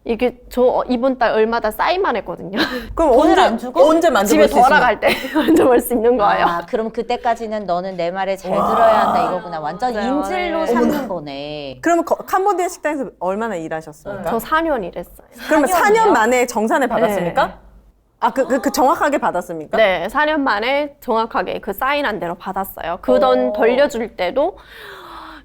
이게 저 이번 달 얼마다 사인만 했거든요. 그럼 돈을 언제 안 주고? 언제 만져볼 집에 수 있어요? 돌아갈 때 만져볼 수 있는 거예요. 아, 그럼 그때까지는 너는 내 말에 잘 들어야 한다 이거구나. 완전 맞아요. 인질로 네. 삼는 거네. 그러면 캄보디아 식당에서 얼마나 일하셨습니까? 저 4년 일했어요. 그러면 4년 4년이요? 만에 정산을 받았습니까? 그 정확하게 받았습니까? 네, 4년 만에 정확하게 그 사인한 대로 받았어요. 그 돈 돌려줄 때도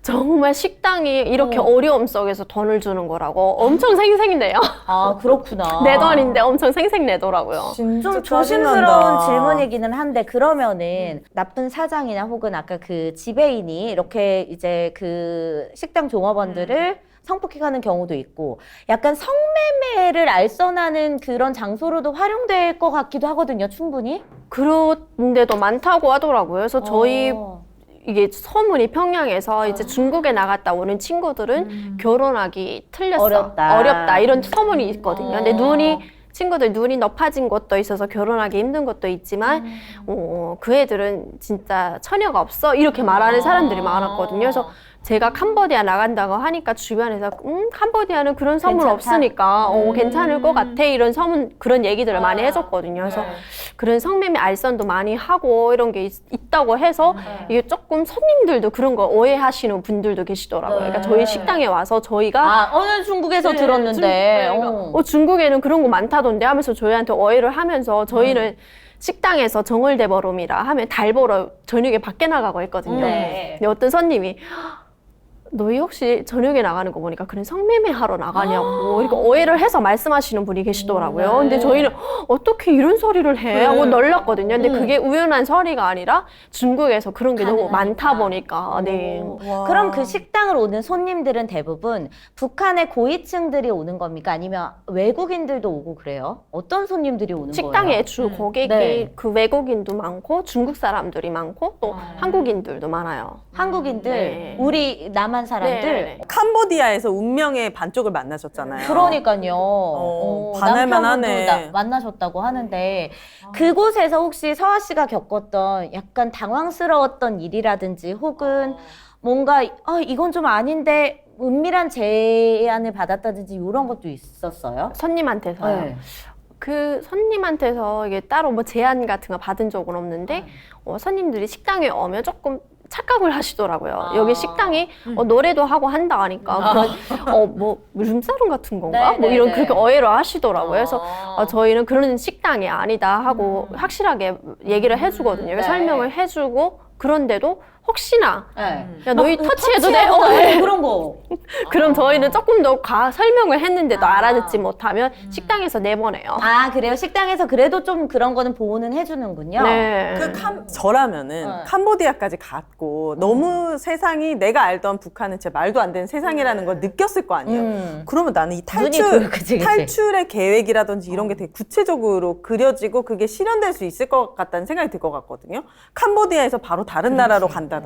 정말 식당이 이렇게 어려움 속에서 돈을 주는 거라고 엄청 생색내요. 아, 그렇구나. 내 돈인데 엄청 생색내더라고요. 진짜 좀 짜증난다. 조심스러운 질문이기는 한데 그러면은 나쁜 사장이나 혹은 아까 그 지배인이 이렇게 이제 그 식당 종업원들을 성폭행하는 경우도 있고 약간 성매매를 알선하는 그런 장소로도 활용될 것 같기도 하거든요, 충분히. 그런데도 많다고 하더라고요. 그래서 저희 어. 이게 소문이 평양에서 이제 중국에 나갔다 오는 친구들은 결혼하기 틀렸어. 어렵다. 이런 소문이 있거든요. 근데 친구들 눈이 높아진 것도 있어서 결혼하기 힘든 것도 있지만 그 애들은 진짜 처녀가 없어 이렇게 말하는 사람들이 많았거든요. 그래서 제가 캄보디아 나간다고 하니까 주변에서 캄보디아는 그런 소문 괜찮다? 없으니까 괜찮을 것 같아 이런 소문 그런 얘기들을 많이 해줬거든요. 그래서 그런 성매매 알선도 많이 하고 이런 게 있다고 해서 이게 조금 손님들도 그런 거 오해하시는 분들도 계시더라고요. 그러니까 저희 식당에 와서 저희가 아, 어느 중국에서 들었는데. 중국에는 그런 거 많다던데 하면서 저희한테 오해를 하면서 저희는 식당에서 정월대보름이라 하면 달 보러 저녁에 밖에 나가고 있거든요. 네. 근데 어떤 손님이 너희 혹시 저녁에 나가는 거 보니까 그런 성매매 하러 나가냐고 이렇게 오해를 해서 말씀하시는 분이 계시더라고요. 근데 저희는 어떻게 이런 소리를 해? 하고 놀랐거든요. 근데 그게 우연한 소리가 아니라 중국에서 그런 게 너무 많다 보니까. 네. 와. 그럼 그 식당을 오는 손님들은 대부분 북한의 고위층들이 오는 겁니까? 아니면 외국인들도 오고 그래요? 어떤 손님들이 오는 식당에 거예요? 주 고객이 네. 그 외국인도 많고 중국 사람들이 많고 또 한국인들도 많아요. 한국인들, 네. 우리 남한 사람들. 네. 캄보디아에서 운명의 반쪽을 만나셨잖아요. 그러니까요. 반할만 남편분도 하네. 만나셨다고 하는데 그곳에서 혹시 서아 씨가 겪었던 약간 당황스러웠던 일이라든지 혹은 뭔가 이건 좀 아닌데 은밀한 제안을 받았다든지 이런 것도 있었어요? 손님한테서요. 네. 그 손님한테서 이게 따로 뭐 제안 같은 거 받은 적은 없는데 손님들이 식당에 오면 조금 착각을 하시더라고요. 여기 식당이 노래도 하고 한다 하니까 그런 뭐 룸사롱 같은 건가? 네, 뭐 네, 이런 네. 그렇게 오해를 하시더라고요. 그래서 저희는 그런 식당이 아니다 하고 확실하게 얘기를 해주거든요. 네. 설명을 해주고 그런데도 혹시나 네. 야 너희 터치해도 돼? 네, 그런 거. 그럼 저희는 조금 더 설명을 했는데도 알아듣지 못하면 식당에서 내보내요. 아, 그래요? 식당에서 그래도 좀 그런 거는 보호는 해주는군요. 네. 저라면은 네. 캄보디아까지 갔고 너무 세상이 내가 알던 북한은 진짜 말도 안 되는 세상이라는 걸 느꼈을 거 아니에요. 그러면 나는 이 그치. 탈출의 계획이라든지 이런 게 되게 구체적으로 그려지고 그게 실현될 수 있을 것 같다는 생각이 들 것 같거든요. 캄보디아에서 바로 다른 나라로 간다던가.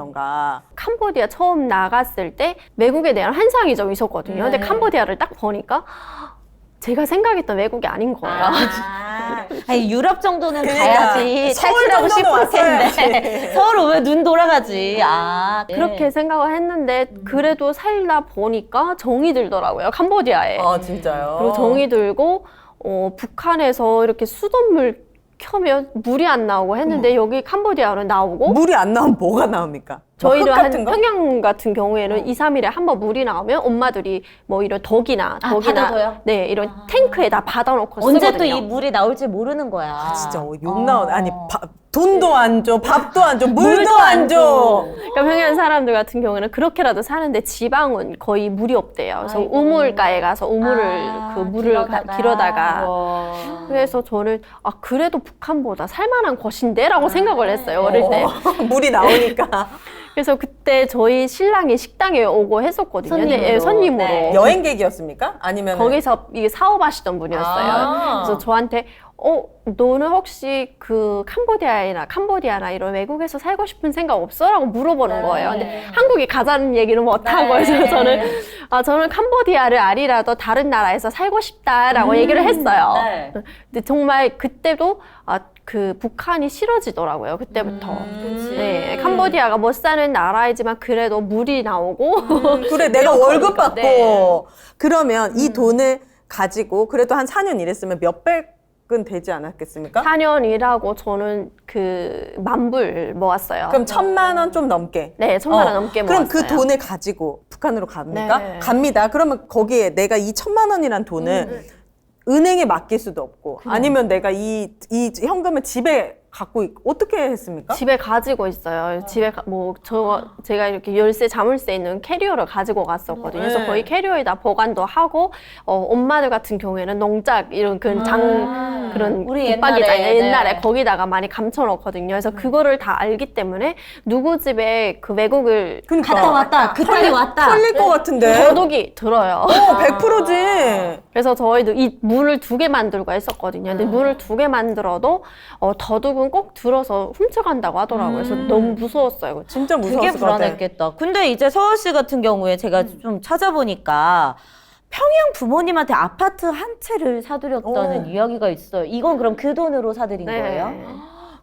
캄보디아 처음 나갔을 때 외국에 대한 환상이 좀 있었거든요. 근데 네. 캄보디아를 딱 보니까 제가 생각했던 외국이 아닌 거예요. 아니, 유럽 정도는 그러니까 가야지 서울 탈출하고 정도는 싶을 텐데 왔어야지. 서울 오면 눈 돌아가지. 아, 네. 그렇게 생각을 했는데 그래도 살다 보니까 정이 들더라고요. 캄보디아에. 진짜요? 그리고 정이 들고 북한에서 이렇게 수돗물 켜면 물이 안 나오고 했는데 여기 캄보디아는 나오고 물이 안 나오면 뭐가 나옵니까? 저희는 흙 한 같은 거? 평양 같은 경우에는 2, 3일에 한 번 물이 나오면 엄마들이 뭐 이런 덕이나 받아둬요? 네 이런 탱크에다 받아놓고 언제 또 쓰거든요. 이 물이 나올지 모르는 거야. 진짜 욕 나오네. 아니 돈도 안 줘, 밥도 안 줘, 물도 안 줘. 그러니까 평양 사람들 같은 경우에는 그렇게라도 사는데 지방은 거의 물이 없대요. 그래서 아이고. 우물가에 가서 물을 길어다가. 와. 그래서 저는 그래도 북한보다 살만한 곳인데라고 생각을 했어요, 어릴 때. 물이 나오니까. 그래서 그때 저희 신랑이 식당에 오고 했었거든요. 손님으로. 네, 손님으로. 네. 여행객이었습니까? 아니면 거기서 이게 사업하시던 분이었어요. 아. 그래서 저한테 너는 혹시 그 캄보디아나 이런 외국에서 살고 싶은 생각 없어? 라고 물어보는 거예요. 근데 한국에 가자는 얘기는 못하고 해서 저는 캄보디아를 아니라도 다른 나라에서 살고 싶다라고 얘기를 했어요. 네. 근데 정말 그때도 그 북한이 싫어지더라고요. 그때부터. 그치. 네, 캄보디아가 못 사는 나라이지만 그래도 물이 나오고 그래 내가 월급 받고 네. 그러면 이 돈을 가지고 그래도 한 4년 일했으면 몇백은 되지 않았겠습니까? 4년 일하고 저는 그 10,000불 모았어요. 그럼 1,000만 원 좀 넘게. 네, 1,000만 원 넘게 그럼 모았어요. 그 돈을 가지고 북한으로 갑니까? 네. 갑니다. 그러면 거기에 내가 이 1,000만 원이란 돈을 은행에 맡길 수도 없고 아니면 내가 이 현금을 집에 갖고 어떻게 했습니까? 집에 가지고 있어요. 집에 제가 이렇게 열쇠, 자물쇠 있는 캐리어를 가지고 갔었거든요. 그래서 네. 거의 캐리어에다 보관도 하고 엄마들 같은 경우에는 농작 이런 그런 우리 붙박이잖아요. 옛날에, 옛날에 네. 거기다가 많이 감춰놓거든요. 그래서 그거를 다 알기 때문에 누구 집에 그 외국을 그러니까. 갔다 왔다. 그 딸이 왔다. 털릴 것 같은데. 도둑이 들어요. 100%지. 그래서 저희도 이 문을 2개 만들고 했었거든요. 근데 문을 2개 만들어도 도둑은 꼭 들어서 훔쳐간다고 하더라고요. 그래서 너무 무서웠어요. 진짜 되게 무서웠을 것 같아. 불안했겠다. 근데 이제 서울 씨 같은 경우에 제가 좀 찾아보니까 평양 부모님한테 아파트 한 채를 사드렸다는 이야기가 있어요. 이건 그럼 그 돈으로 사드린 거예요?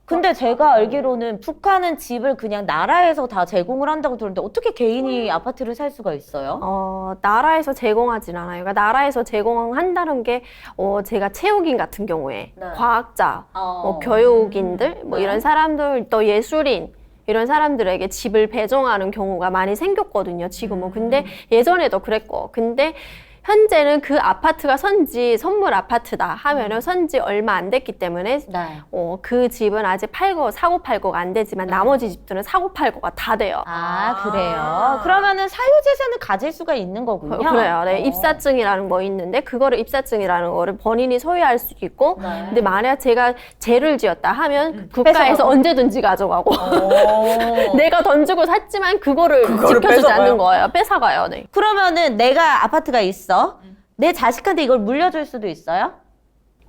근데 제가 알기로는 북한은 집을 그냥 나라에서 다 제공을 한다고 들었는데 어떻게 개인이 아파트를 살 수가 있어요? 나라에서 제공하진 않아요. 그러니까 나라에서 제공한다는 게 제가 체육인 같은 경우에 네. 과학자, 교육인들 이런 사람들 또 예술인 이런 사람들에게 집을 배정하는 경우가 많이 생겼거든요. 지금은. 근데 예전에도 그랬고. 근데 현재는 그 아파트가 선지 선물 아파트다 하면은 선지 얼마 안 됐기 때문에 네. 그 집은 아직 사고 팔고가 안 되지만 나머지 집들은 사고 팔고가 다 돼요. 그래요. 그러면은 사유재산을 가질 수가 있는 거군요. 그래요. 네, 입사증이라는 거 있는데 그거를 입사증이라는 거를 본인이 소유할 수 있고 네. 근데 만약 제가 죄를 지었다 하면 국가에서 뺏어가고. 언제든지 가져가고 내가 돈 주고 샀지만 그거를 지켜주지 뺏어가요? 않는 거예요. 뺏어가요. 네. 그러면은 내가 아파트가 있어. 내 자식한테 이걸 물려줄 수도 있어요?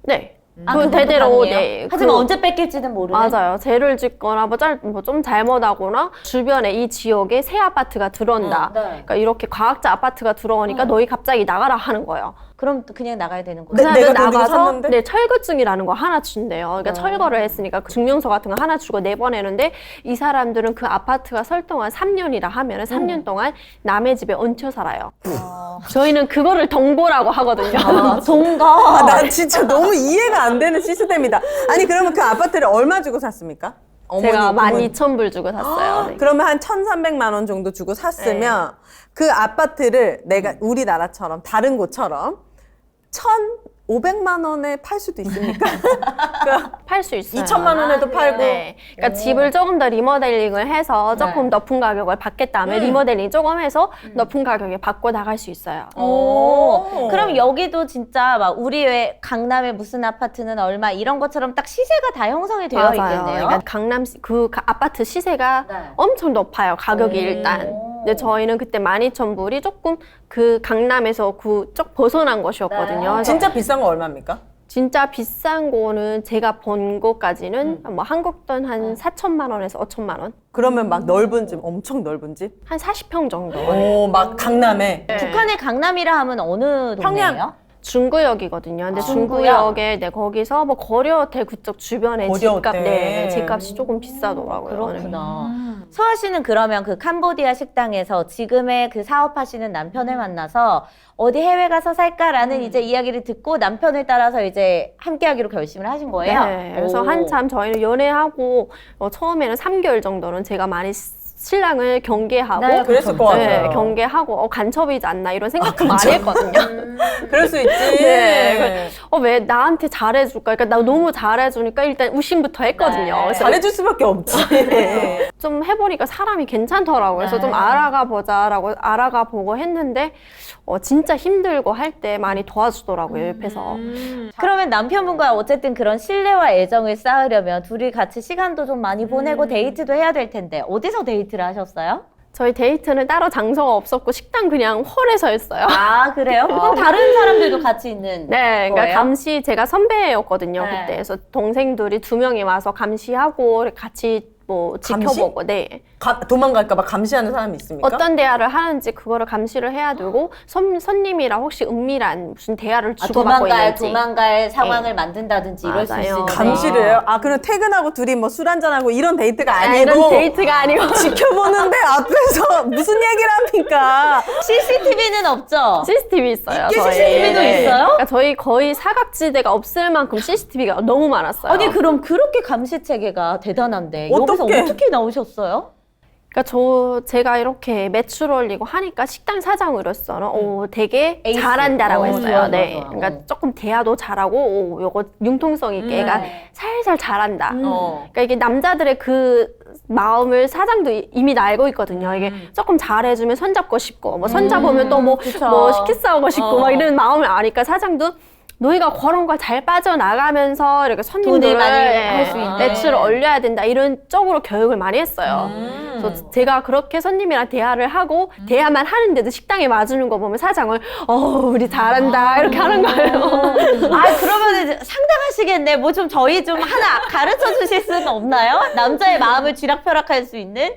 네. 그것도 그 대대로 가능해요? 네. 하지만 언제 뺏길지는 모르는. 맞아요. 죄를 짓거나 좀 잘못하거나 주변에 이 지역에 새 아파트가 들어온다. 네. 그러니까 이렇게 과학자 아파트가 들어오니까 너희 갑자기 나가라 하는 거예요. 그럼 또 그냥 나가야 되는 그 거예요? 네, 내가 사람은 돈 주고 나가서 샀는데? 철거증이라는 거 하나 준대요. 그러니까 철거를 했으니까 그 증명서 같은 거 하나 주고 내보내는데 이 사람들은 그 아파트가 설 동안 3년이라 하면은 3년 동안 남의 집에 얹혀 살아요. 저희는 그거를 동거라고 하거든요. 동거. 난 진짜 너무 이해가 안 되는 시스템이다. 아니 그러면 그 아파트를 얼마 주고 샀습니까? 제가 부모님. 12,000불 주고 샀어요. 네. 그러면 한 1,300만 원 정도 주고 샀으면 그 아파트를 내가 우리나라처럼 다른 곳처럼 1,500만 원에 팔 수도 있습니까? 그러니까 팔 수 있어요. 2천만 원에도 팔고. 네. 그러니까 집을 조금 더 리모델링을 해서 조금 높은 가격을 받겠다 하면 리모델링 조금 해서 높은 가격에 받고 나갈 수 있어요. 오. 그럼 여기도 진짜 막 우리 왜 강남의 무슨 아파트는 얼마 이런 것처럼 딱 시세가 다 형성이 되어 있겠네요. 그러니까 강남 그 아파트 시세가 네. 엄청 높아요. 가격이 일단. 근데 저희는 그때 12,000불이 조금 그 강남에서 쭉 벗어난 것이었거든요. 그래서 진짜 비싼 거 얼마입니까? 진짜 비싼 거는 제가 본 것까지는 뭐 한국 돈 한 4천만 원에서 5천만 원? 그러면 막 넓은 집, 엄청 넓은 집? 한 40평 정도. 오, 막 강남에. 북한의 강남이라 하면 어느 동네예요? 평양. 중구역이거든요. 근데 중구역? 중구역에 거기서 뭐 고려호텔 그쪽 주변에 고려호텔. 집값이 조금 비싸더라고요. 그렇구나. 서아 씨는 그러면 그 캄보디아 식당에서 지금의 그 사업하시는 남편을 만나서 어디 해외 가서 살까라는 이제 이야기를 듣고 남편을 따라서 이제 함께하기로 결심을 하신 거예요? 네. 그래서 오. 한참 저희는 연애하고 처음에는 3개월 정도는 제가 많이 신랑을 경계하고 네, 그랬을 것 같아요. 네, 경계하고 간첩이지 않나 이런 생각도 많이 했거든요. 그럴 수 있지. 네. 왜 나한테 잘해줄까? 그러니까 나 너무 잘해주니까 일단 의심부터 했거든요. 네. 그래서 잘해줄 수밖에 없지. 좀 해보니까 사람이 괜찮더라고요. 그래서 네. 좀 알아가 보자라고 알아가 보고 했는데 진짜 힘들고 할 때 많이 도와주더라고요, 옆에서. 그러면 남편분과 어쨌든 그런 신뢰와 애정을 쌓으려면 둘이 같이 시간도 좀 많이 보내고 데이트도 해야 될 텐데 어디서 데이트를 하셨어요? 저희 데이트는 따로 장소가 없었고 식당 그냥 홀에서 했어요. 아 그래요? 그럼 다른 사람들도 같이 있는 네, 그러니까 거예요? 감시 제가 선배였거든요, 네. 그때. 그래서 동생들이 2명이 와서 감시하고 같이 뭐 감시? 지켜보고, 네. 도망갈까봐 감시하는 사람이 있습니까? 어떤 대화를 하는지 그거를 감시를 해야 되고 손님이랑 혹시 은밀한 무슨 대화를 주고받고 있는지. 도망갈 상황을 만든다든지 이럴 수 맞아요. 있으니까. 감시를 해요? 그럼 퇴근하고 둘이 뭐 술 한잔하고 이런 데이트가 아니고 이런 데이트가 아니고 지켜보는데 앞에서 무슨 얘기를 합니까? CCTV는 없죠? CCTV 있어요. 있게 저희. CCTV도 있어요? 그러니까 저희 거의 사각지대가 없을 만큼 CCTV가 너무 많았어요. 아니 그럼 그렇게 감시 체계가 대단한데 여기서 어떡해? 어떻게 나오셨어요? 그러니까 제가 이렇게 매출 올리고 하니까 식당 사장으로서는 되게 에이스. 잘한다라고 했어요. 좋아, 네. 좋아. 그러니까 조금 대화도 잘하고 요거 융통성 있게 얘가 살살 잘한다. 그러니까 이게 남자들의 그 마음을 사장도 이미 다 알고 있거든요. 이게 조금 잘해주면 손잡고 싶고 뭐 손잡으면 또 뭐 시키 싸우고 싶고 막 이런 마음을 아니까 사장도 너희가 그런 걸 잘 빠져나가면서 이렇게 손님들을 돈을 많이 할수 있는. 매출을 올려야 된다 이런 쪽으로 교육을 많이 했어요. 그래서 제가 그렇게 손님이랑 대화를 하고 대화만 하는데도 식당에 와주는 거 보면 사장을 우리 잘한다 이렇게 하는 거예요. 그러면 상당하시겠네. 뭐 좀 저희 좀 하나 가르쳐 주실 수는 없나요? 남자의 마음을 쥐락펴락할 수 있는?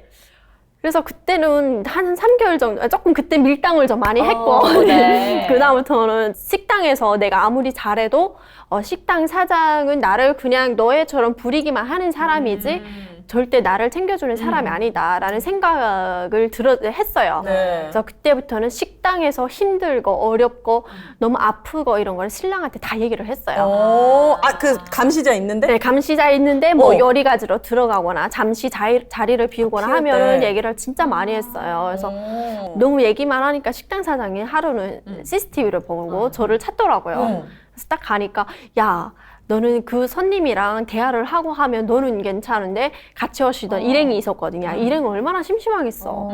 그래서 그때는 한 3개월 정도, 조금 그때 밀당을 좀 많이 했고, 네. 그다음부터는 식당에서 내가 아무리 잘해도, 식당 사장은 나를 그냥 너애처럼 부리기만 하는 사람이지, 절대 나를 챙겨주는 사람이 아니다라는 생각을 했어요. 네. 그래서 그때부터는 식당에서 힘들고 어렵고 너무 아프고 이런 걸 신랑한테 다 얘기를 했어요. 그 감시자 있는데? 네, 감시자 있는데 뭐 어. 요리 가지러 들어가거나 잠시 자리를 비우거나 피울 하면은 때. 얘기를 진짜 많이 했어요. 그래서 너무 얘기만 하니까 식당 사장이 하루는 CCTV를 보고 저를 찾더라고요. 그래서 딱 가니까 야, 너는 그 손님이랑 대화를 하고 하면 너는 괜찮은데 같이 오시던 일행이 있었거든요. 야, 일행은 얼마나 심심하겠어.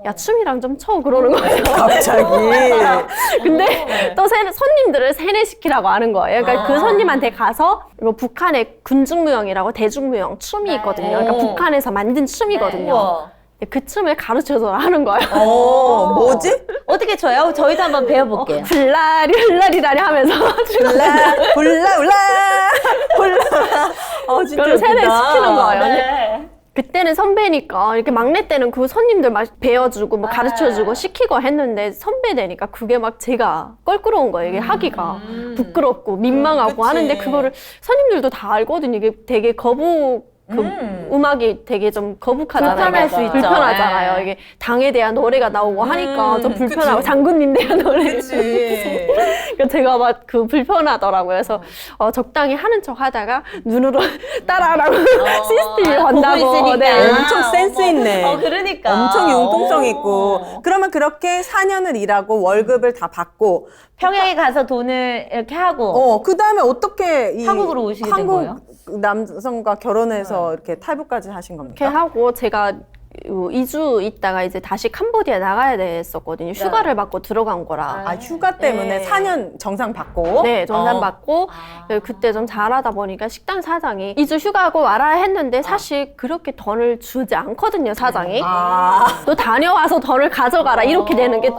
야, 춤이랑 좀 춰 그러는 거예요. 갑자기. 근데 또 손님들을 세뇌시키라고 하는 거예요. 그러니까 그 손님한테 가서 뭐 북한의 군중무용이라고 대중무용 춤이 있거든요. 그러니까 북한에서 만든 춤이거든요. 우와. 그 춤을 가르쳐서 하는 거예요. 뭐지? 어떻게 쳐요? 저희도 한번 배워볼게요. 훌라리 훌라리라리 하면서 울라 진짜 그걸 세뇌시키는 거예요. 네. 그때는 선배니까 이렇게 막내 때는 그 손님들 막 배워주고 뭐 가르쳐주고 시키고 했는데 선배 되니까 그게 막 제가 껄끄러운 거예요. 이게 하기가 부끄럽고 민망하고 그치. 하는데 그거를 손님들도 다 알거든요. 이게 되게 음악이 되게 좀 거북하잖아요. 불편할 수 있죠. 불편하잖아요. 네. 이게 당에 대한 노래가 나오고 하니까 좀 불편하고 그치. 장군님 대한 노래. 그치. 그러니까 제가 막 그 불편하더라고요. 그래서 적당히 하는 척 하다가 눈으로 따라하라고 CCTV 보고 건다고. 있으니까. 네. 엄청 센스 있네. 그러니까. 엄청 융통성 있고. 그러면 그렇게 4년을 일하고 월급을 다 받고 평양에 가서 돈을 이렇게 하고 그 다음에 어떻게 한국으로 오시게 된 한국 거예요? 남성과 결혼해서 이렇게 탈북까지 하신 겁니까? 이렇게 하고 제가 2주 있다가 이제 다시 캄보디아 나가야 됐었거든요. 휴가를 받고 들어간 거라. 휴가 때문에 네. 4년 정상 받고. 네, 정산 받고 그때 좀 잘하다 보니까 식당 사장이 2주 휴가하고 와라 했는데 사실 그렇게 돈을 주지 않거든요, 사장이. 너 다녀와서 돈을 가져가라 이렇게 되는 게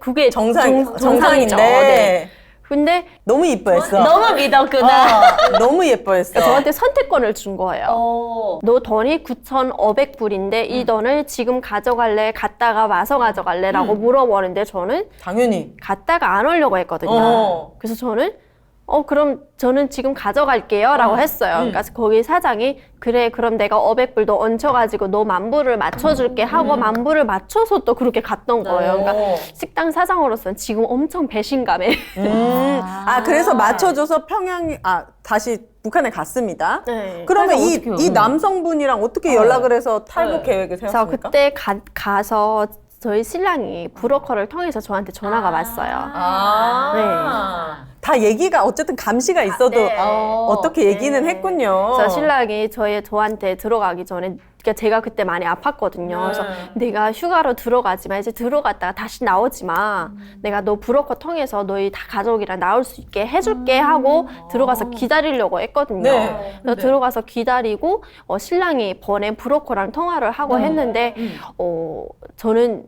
그게 정상이죠. 정상인데. 네. 근데 너무 이뻐했어. 너무 믿었구나. 너무 예뻐했어. 저한테 선택권을 준 거예요. 너 돈이 9,500불인데 이 돈을 지금 가져갈래? 갔다가 와서 가져갈래? 라고 물어보는데 저는 당연히. 갔다가 안 오려고 했거든요. 그래서 저는 그럼 저는 지금 가져갈게요 라고 했어요. 그러니까 거기 사장이 그래 그럼 내가 500불도 얹혀가지고 너 10,000불을 맞춰줄게 하고 10,000불을 맞춰서 또 그렇게 갔던 거예요. 그러니까 식당 사장으로서는 지금 엄청 배신감에 그래서 맞춰줘서 다시 북한에 갔습니다. 네. 그러면 그래서 이, 어떡해요? 이 남성분이랑 어떻게 연락을 해서 탈북 계획을 그래서 세웠습니까? 그때 가서 저희 신랑이 브로커를 통해서 저한테 전화가 왔어요. 다 얘기가 어쨌든 감시가 있어도 네. 어떻게 얘기는 했군요. 그래서 신랑이 저한테 들어가기 전에 그러니까 제가 그때 많이 아팠거든요. 그래서 내가 휴가로 들어가지만 이제 들어갔다가 다시 나오지 마. 내가 너 브로커 통해서 너희 다 가족이랑 나올 수 있게 해줄게 하고 들어가서 기다리려고 했거든요. 네. 그래서 들어가서 기다리고 신랑이 보낸 브로커랑 통화를 하고 했는데 저는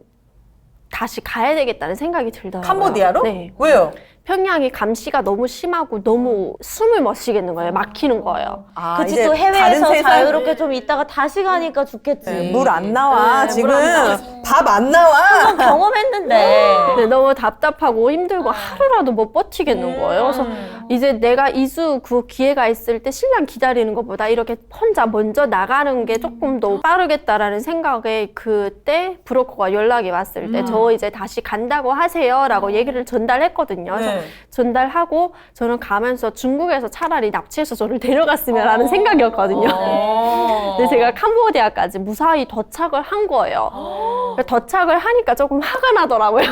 다시 가야 되겠다는 생각이 들더라고요. 캄보디아로? 네. 왜요? 평양이 감시가 너무 심하고 너무 숨을 못 쉬겠는 거예요. 막히는 거예요. 아, 그치, 이제 또 해외에서 다른 세상- 자유롭게 좀 있다가 다시 가니까 좋겠지. 물 안 나와. 네, 지금 물안 나와. 밥 안 나와. 경험했는데. 근데 너무 답답하고 힘들고 하루라도 못 버티겠는 거예요. 그래서 이제 내가 이주 그 기회가 있을 때 신랑 기다리는 것보다 이렇게 혼자 먼저 나가는 게 조금 더 빠르겠다라는 생각에 그때 브로커가 연락이 왔을 때 저 이제 다시 간다고 하세요라고 얘기를 전달했거든요. 그래서 전달하고 저는 가면서 중국에서 차라리 납치해서 저를 데려갔으면 하는 생각이었거든요. 근데 제가 캄보디아까지 무사히 도착을 한 거예요. 도착을 하니까 조금 화가 나더라고요.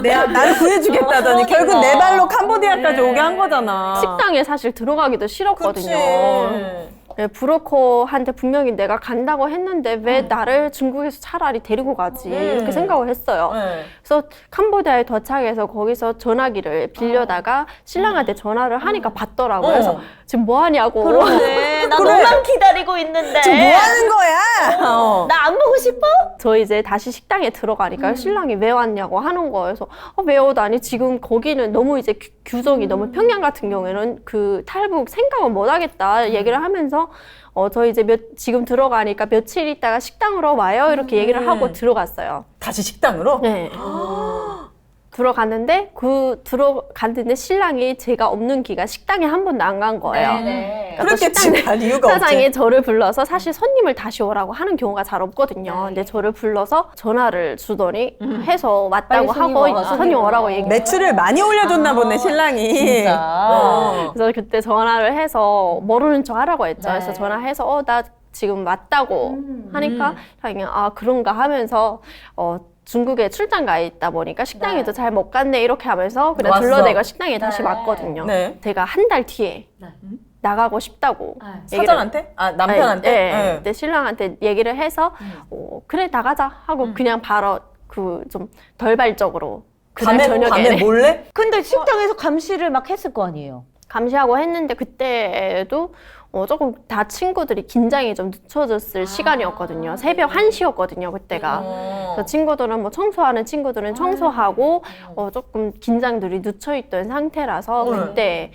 나를 구해주겠다더니 결국 내 발로 캄보디아까지 오게 한 거잖아. 식당에 사실 들어가기도 싫었거든요. 그치. 네, 브로커한테 분명히 내가 간다고 했는데 왜 나를 중국에서 차라리 데리고 가지 이렇게 생각을 했어요. 그래서 캄보디아에 도착해서 거기서 전화기를 빌려다가 신랑한테 전화를 하니까 받더라고요. 그래서 지금 뭐 하냐고. 그러네. 나 그래. 너만 기다리고 있는데. 지금 뭐 하는 거야? 나 안 보고 싶어? 저 이제 다시 식당에 들어가니까 신랑이 왜 왔냐고 하는 거예요. 그래서 왜 오다니 지금 거기는 너무 이제 규정이 너무 평양 같은 경우에는 그 탈북 생각을 못 하겠다 얘기를 하면서 저 이제 지금 들어가니까 며칠 있다가 식당으로 와요 이렇게 얘기를 하고 들어갔어요. 다시 식당으로? 네. 들어갔는데 들어갔는데 신랑이 제가 없는 기간 식당에 한 번도 안 간 거예요. 그러니까 또 그렇겠지. 갈 이유가 사장이 없지. 저를 불러서 사실 손님을 다시 오라고 하는 경우가 잘 없거든요. 근데 저를 불러서 전화를 주더니 해서 왔다고 빨리 손님 하고 와가지고. 손님 오라고 얘기. 매출을 많이 올려줬나 보네, 신랑이. 진짜. 그래서 그때 전화를 해서 모르는 척 하라고 했죠. 그래서 전화해서 나 지금 왔다고 하니까 자기가 그런가 하면서 중국에 출장 가 있다 보니까 식당에도 잘 못 갔네 이렇게 하면서 그냥 왔어. 둘러대고 식당에 다시 왔거든요. 네. 제가 한 달 뒤에 나가고 싶다고 얘기를 사장한테? 남편한테? 네. 그때 신랑한테 얘기를 해서 그래 나가자 하고 그냥 바로 그 좀 덜발적으로 그날 저녁에 밤에 몰래? 근데 식당에서 감시를 막 했을 거 아니에요? 감시하고 했는데 그때도 조금 다 친구들이 긴장이 좀 늦춰졌을 시간이었거든요. 새벽 1시였거든요, 그때가. 그래서 친구들은 뭐 청소하는 친구들은 청소하고 조금 긴장들이 늦춰있던 상태라서 그때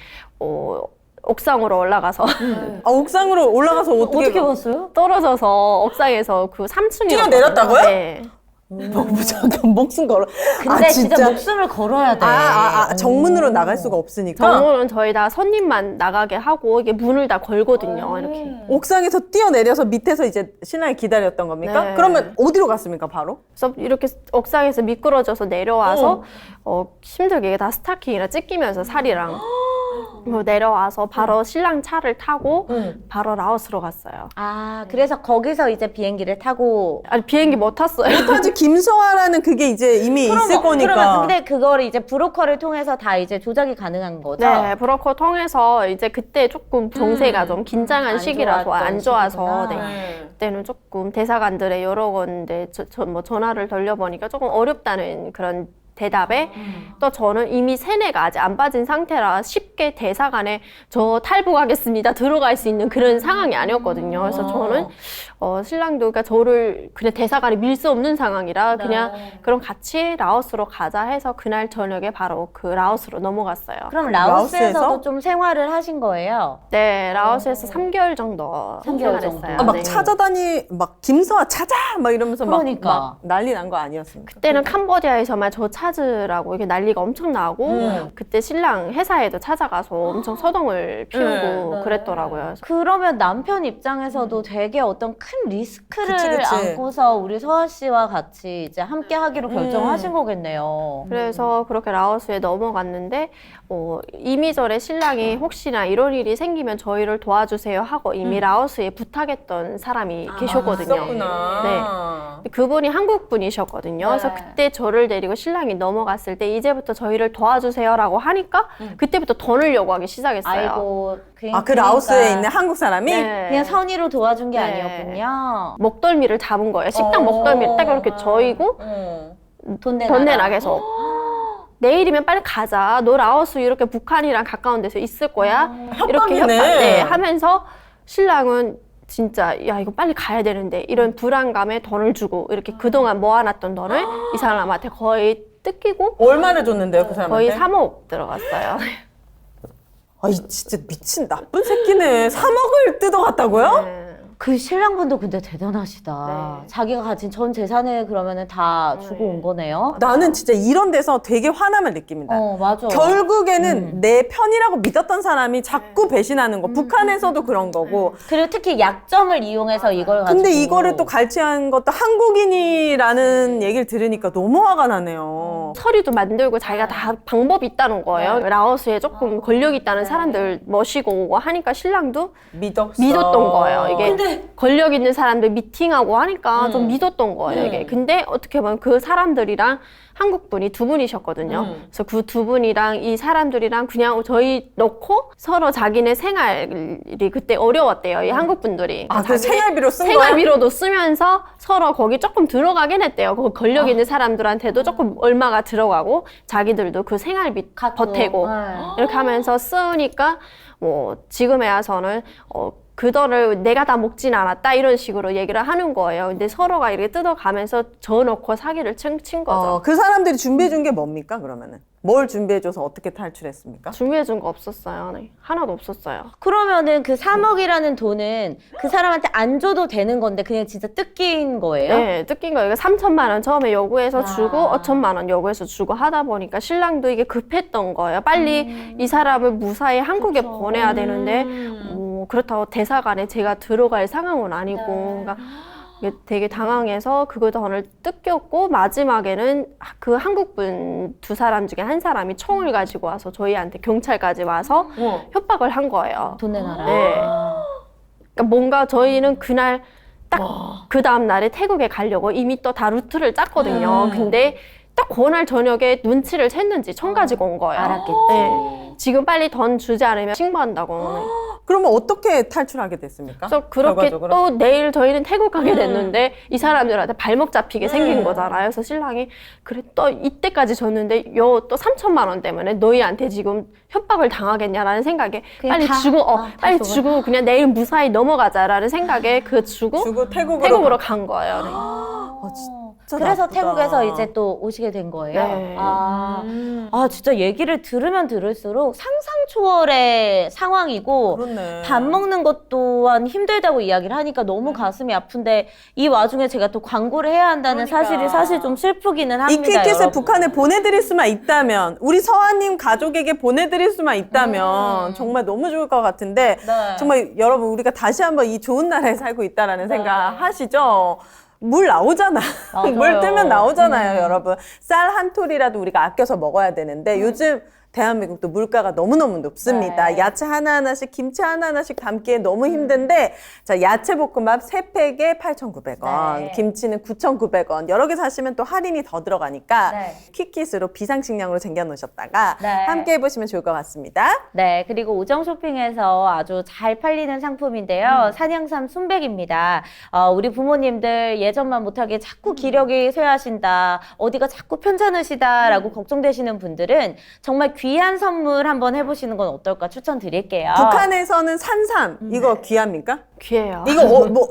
옥상으로 올라가서 옥상으로 올라가서 어떻게 봤어요? 떨어져서 옥상에서 그 3층이었거든요. 뛰어내렸다고요? 네. 잠깐 목숨 걸어. 근데 진짜 목숨을 걸어야 돼. 정문으로 나갈 수가 없으니까. 정문은 저희 다 손님만 나가게 하고 이게 문을 다 걸거든요. 이렇게. 옥상에서 뛰어내려서 밑에서 이제 신랑이 기다렸던 겁니까? 네. 그러면 어디로 갔습니까, 바로? 그래서 이렇게 옥상에서 미끄러져서 내려와서 힘들게 다 스타킹이랑 찢기면서 살이랑 내려와서 바로 신랑 차를 타고 바로 라오스로 갔어요. 그래서 거기서 이제 비행기를 타고. 아니 비행기 못 탔어요. 못하지 김소아라는 그게 이제 이미 있을 거니까. 그러면 근데 그거를 이제 브로커를 통해서 다 이제 조작이 가능한 거죠? 네, 브로커 통해서 이제 그때 조금 정세가 좀 긴장한 안 시기라서 좋았던 안 좋아서 시기구나. 그때는 조금 대사관들의 여러 건데 뭐 전화를 돌려보니까 조금 어렵다는 그런 대답에 또 저는 이미 세뇌가 아직 안 빠진 상태라 쉽게 대사관에 저 탈북하겠습니다 들어갈 수 있는 그런 상황이 아니었거든요. 그래서 저는 신랑도 그러니까 저를 그냥 대사관에 밀 수 없는 상황이라 그냥 그럼 같이 라오스로 가자 해서 그날 저녁에 바로 그 라오스로 넘어갔어요. 그럼 라오스에서? 라오스에서도 좀 생활을 하신 거예요? 네, 라오스에서 3개월 정도 3개월 생활했어요. 정도. 막 네. 찾아다니, 막 김소아 찾아! 막 이러면서 그러니까. 막 난리 난 거 아니었습니까? 그때는 캄보디아에서만 저 찾아 찾으라고 이게 난리가 엄청 나고 그때 신랑 회사에도 찾아가서 엄청 서동을 피우고 그랬더라고요. 그러면 남편 입장에서도 되게 어떤 큰 리스크를 그치. 안고서 우리 서아 씨와 같이 이제 함께 하기로 결정하신 거겠네요. 그래서 그렇게 라오스에 넘어갔는데 이미절에 신랑이 혹시나 이런 일이 생기면 저희를 도와주세요 하고 이미 라오스에 부탁했던 사람이 계셨거든요. 있었구나. 네. 그분이 한국 분이셨거든요. 그래서 그때 저를 데리고 신랑이 넘어갔을 때 이제부터 저희를 도와주세요라고 하니까 그때부터 돈을 요구하기 시작했어요. 아이고, 그 라오스에 있는 한국 사람이? 네. 그냥 선의로 도와준 게 네. 아니었군요. 먹덜미를 잡은 거예요. 식당 먹덜미를 딱 이렇게 저이고 돈 돈 내놔 계속. 내일이면 빨리 가자. 너 라오스 이렇게 북한이랑 가까운 데서 있을 거야. 이렇게 협박이네. 하면서 신랑은 진짜 야 이거 빨리 가야 되는데 이런 불안감에 돈을 주고 이렇게 그동안 모아놨던 돈을 이 사람한테 거의 뜯기고 얼마를 줬는데요, 그 사람한테? 거의 3억 들어갔어요. 아이, 진짜 미친 나쁜 새끼네. 3억을 뜯어갔다고요? 네. 그 신랑분도 근데 대단하시다. 네. 자기가 가진 전 재산을 그러면은 다 주고 온 거네요. 나는 진짜 이런 데서 되게 화남을 느낍니다. 맞아. 결국에는 내 편이라고 믿었던 사람이 자꾸 배신하는 거. 북한에서도 그런 거고. 그리고 특히 약점을 이용해서 이걸 가지고. 근데 이거를 또 갈취한 것도 한국인이라는 얘기를 들으니까 너무 화가 나네요. 서류도 만들고 자기가 다 방법이 있다는 거예요. 라오스에 조금 권력 있다는 사람들 모시고 오고 하니까 신랑도 믿었던 거예요. 이게 권력 있는 사람들 미팅하고 하니까 좀 믿었던 거예요. 이게. 근데 어떻게 보면 그 사람들이랑 한국 분이 두 분이셨거든요. 그래서 그 두 분이랑 이 사람들이랑 그냥 저희 넣고 서로 자기네 생활이 그때 어려웠대요. 이 한국 분들이. 그 생활비로 쓴 거야? 생활비로도 쓰면서 서로 거기 조금 들어가긴 했대요. 그 권력 있는 사람들한테도 조금 얼마가 들어가고 자기들도 그 생활비 보태고 이렇게 하면서 쓰니까 뭐 지금에 와서는 그 돈을 내가 다 먹진 않았다 이런 식으로 얘기를 하는 거예요. 근데 서로가 이렇게 뜯어가면서 저 놓고 사기를 친 거죠. 그 사람들이 준비해준 게 뭡니까, 그러면은? 뭘 준비해줘서 어떻게 탈출했습니까? 준비해준 거 없었어요. 네. 하나도 없었어요. 그러면은 그 3억이라는 돈은 그 사람한테 안 줘도 되는 건데 그냥 진짜 뜯긴 거예요? 네, 뜯긴 거예요. 3천만 원 처음에 요구해서 주고 5천만 원 요구해서 주고 하다 보니까 신랑도 이게 급했던 거예요. 빨리 이 사람을 무사히 한국에 보내야 되는데 그렇다고 대사관에 제가 들어갈 상황은 아니고 그러니까 이게 되게 당황해서 그 돈을 뜯겼고 마지막에는 그 한국분 두 사람 중에 한 사람이 총을 가지고 와서 저희한테 경찰까지 와서 협박을 한 거예요. 돈 내놔라. 네. 그러니까 뭔가 저희는 그날 딱 그 다음 날에 태국에 가려고 이미 또 다 루트를 짰거든요. 근데 딱 그날 저녁에 눈치를 챘는지 총 가지고 온 거예요. 알았겠지. 네. 지금 빨리 돈 주지 않으면 신고한다고. 그러면 어떻게 탈출하게 됐습니까? 그래서 그렇게 결과적으로? 또 내일 저희는 태국 가게 됐는데 이 사람들한테 발목 잡히게 생긴 거잖아요. 그래서 신랑이 그래 또 이때까지 줬는데 요 또 3천만 원 때문에 너희한테 지금 협박을 당하겠냐라는 생각에 그냥 빨리 다, 주고 다 빨리 줘봐. 주고 그냥 내일 무사히 넘어가자라는 생각에 주고 태국으로 간 거예요. 네. 진짜 그래서 나쁘다. 태국에서 이제 또 오시게 된 거예요? 네. 진짜 얘기를 들으면 들을수록 상상 초월의 상황이고 그렇네. 밥 먹는 것 또한 힘들다고 이야기를 하니까 너무 가슴이 아픈데 이 와중에 제가 또 광고를 해야 한다는 사실이 사실 좀 슬프기는 합니다. 이 퀴킷을 여러분. 북한에 보내드릴 수만 있다면 우리 서아님 가족에게 보내드릴 수만 있다면 정말 너무 좋을 것 같은데 네. 정말 여러분 우리가 다시 한번 이 좋은 나라에 살고 있다라는 생각 하시죠? 물 나오잖아. 맞아요. 물 뜨면 나오잖아요, 여러분. 쌀 한 톨이라도 우리가 아껴서 먹어야 되는데 요즘 대한민국도 물가가 너무너무 높습니다. 네. 야채 하나하나씩, 김치 하나하나씩 담기에 너무 힘든데 자 야채 볶음밥 3팩에 8,900원, 네. 김치는 9,900원. 여러 개 사시면 또 할인이 더 들어가니까 네. 퀴킷으로 비상식량으로 챙겨놓으셨다가 네. 함께 해보시면 좋을 것 같습니다. 네, 그리고 오정 쇼핑에서 아주 잘 팔리는 상품인데요. 산양삼 순백입니다. 우리 부모님들 예전만 못하게 자꾸 기력이 쇠하신다, 어디가 자꾸 편찮으시다라고 걱정되시는 분들은 정말 귀한 선물 한번 해보시는 건 어떨까 추천드릴게요. 북한에서는 산삼 이거 귀합니까? 귀해요.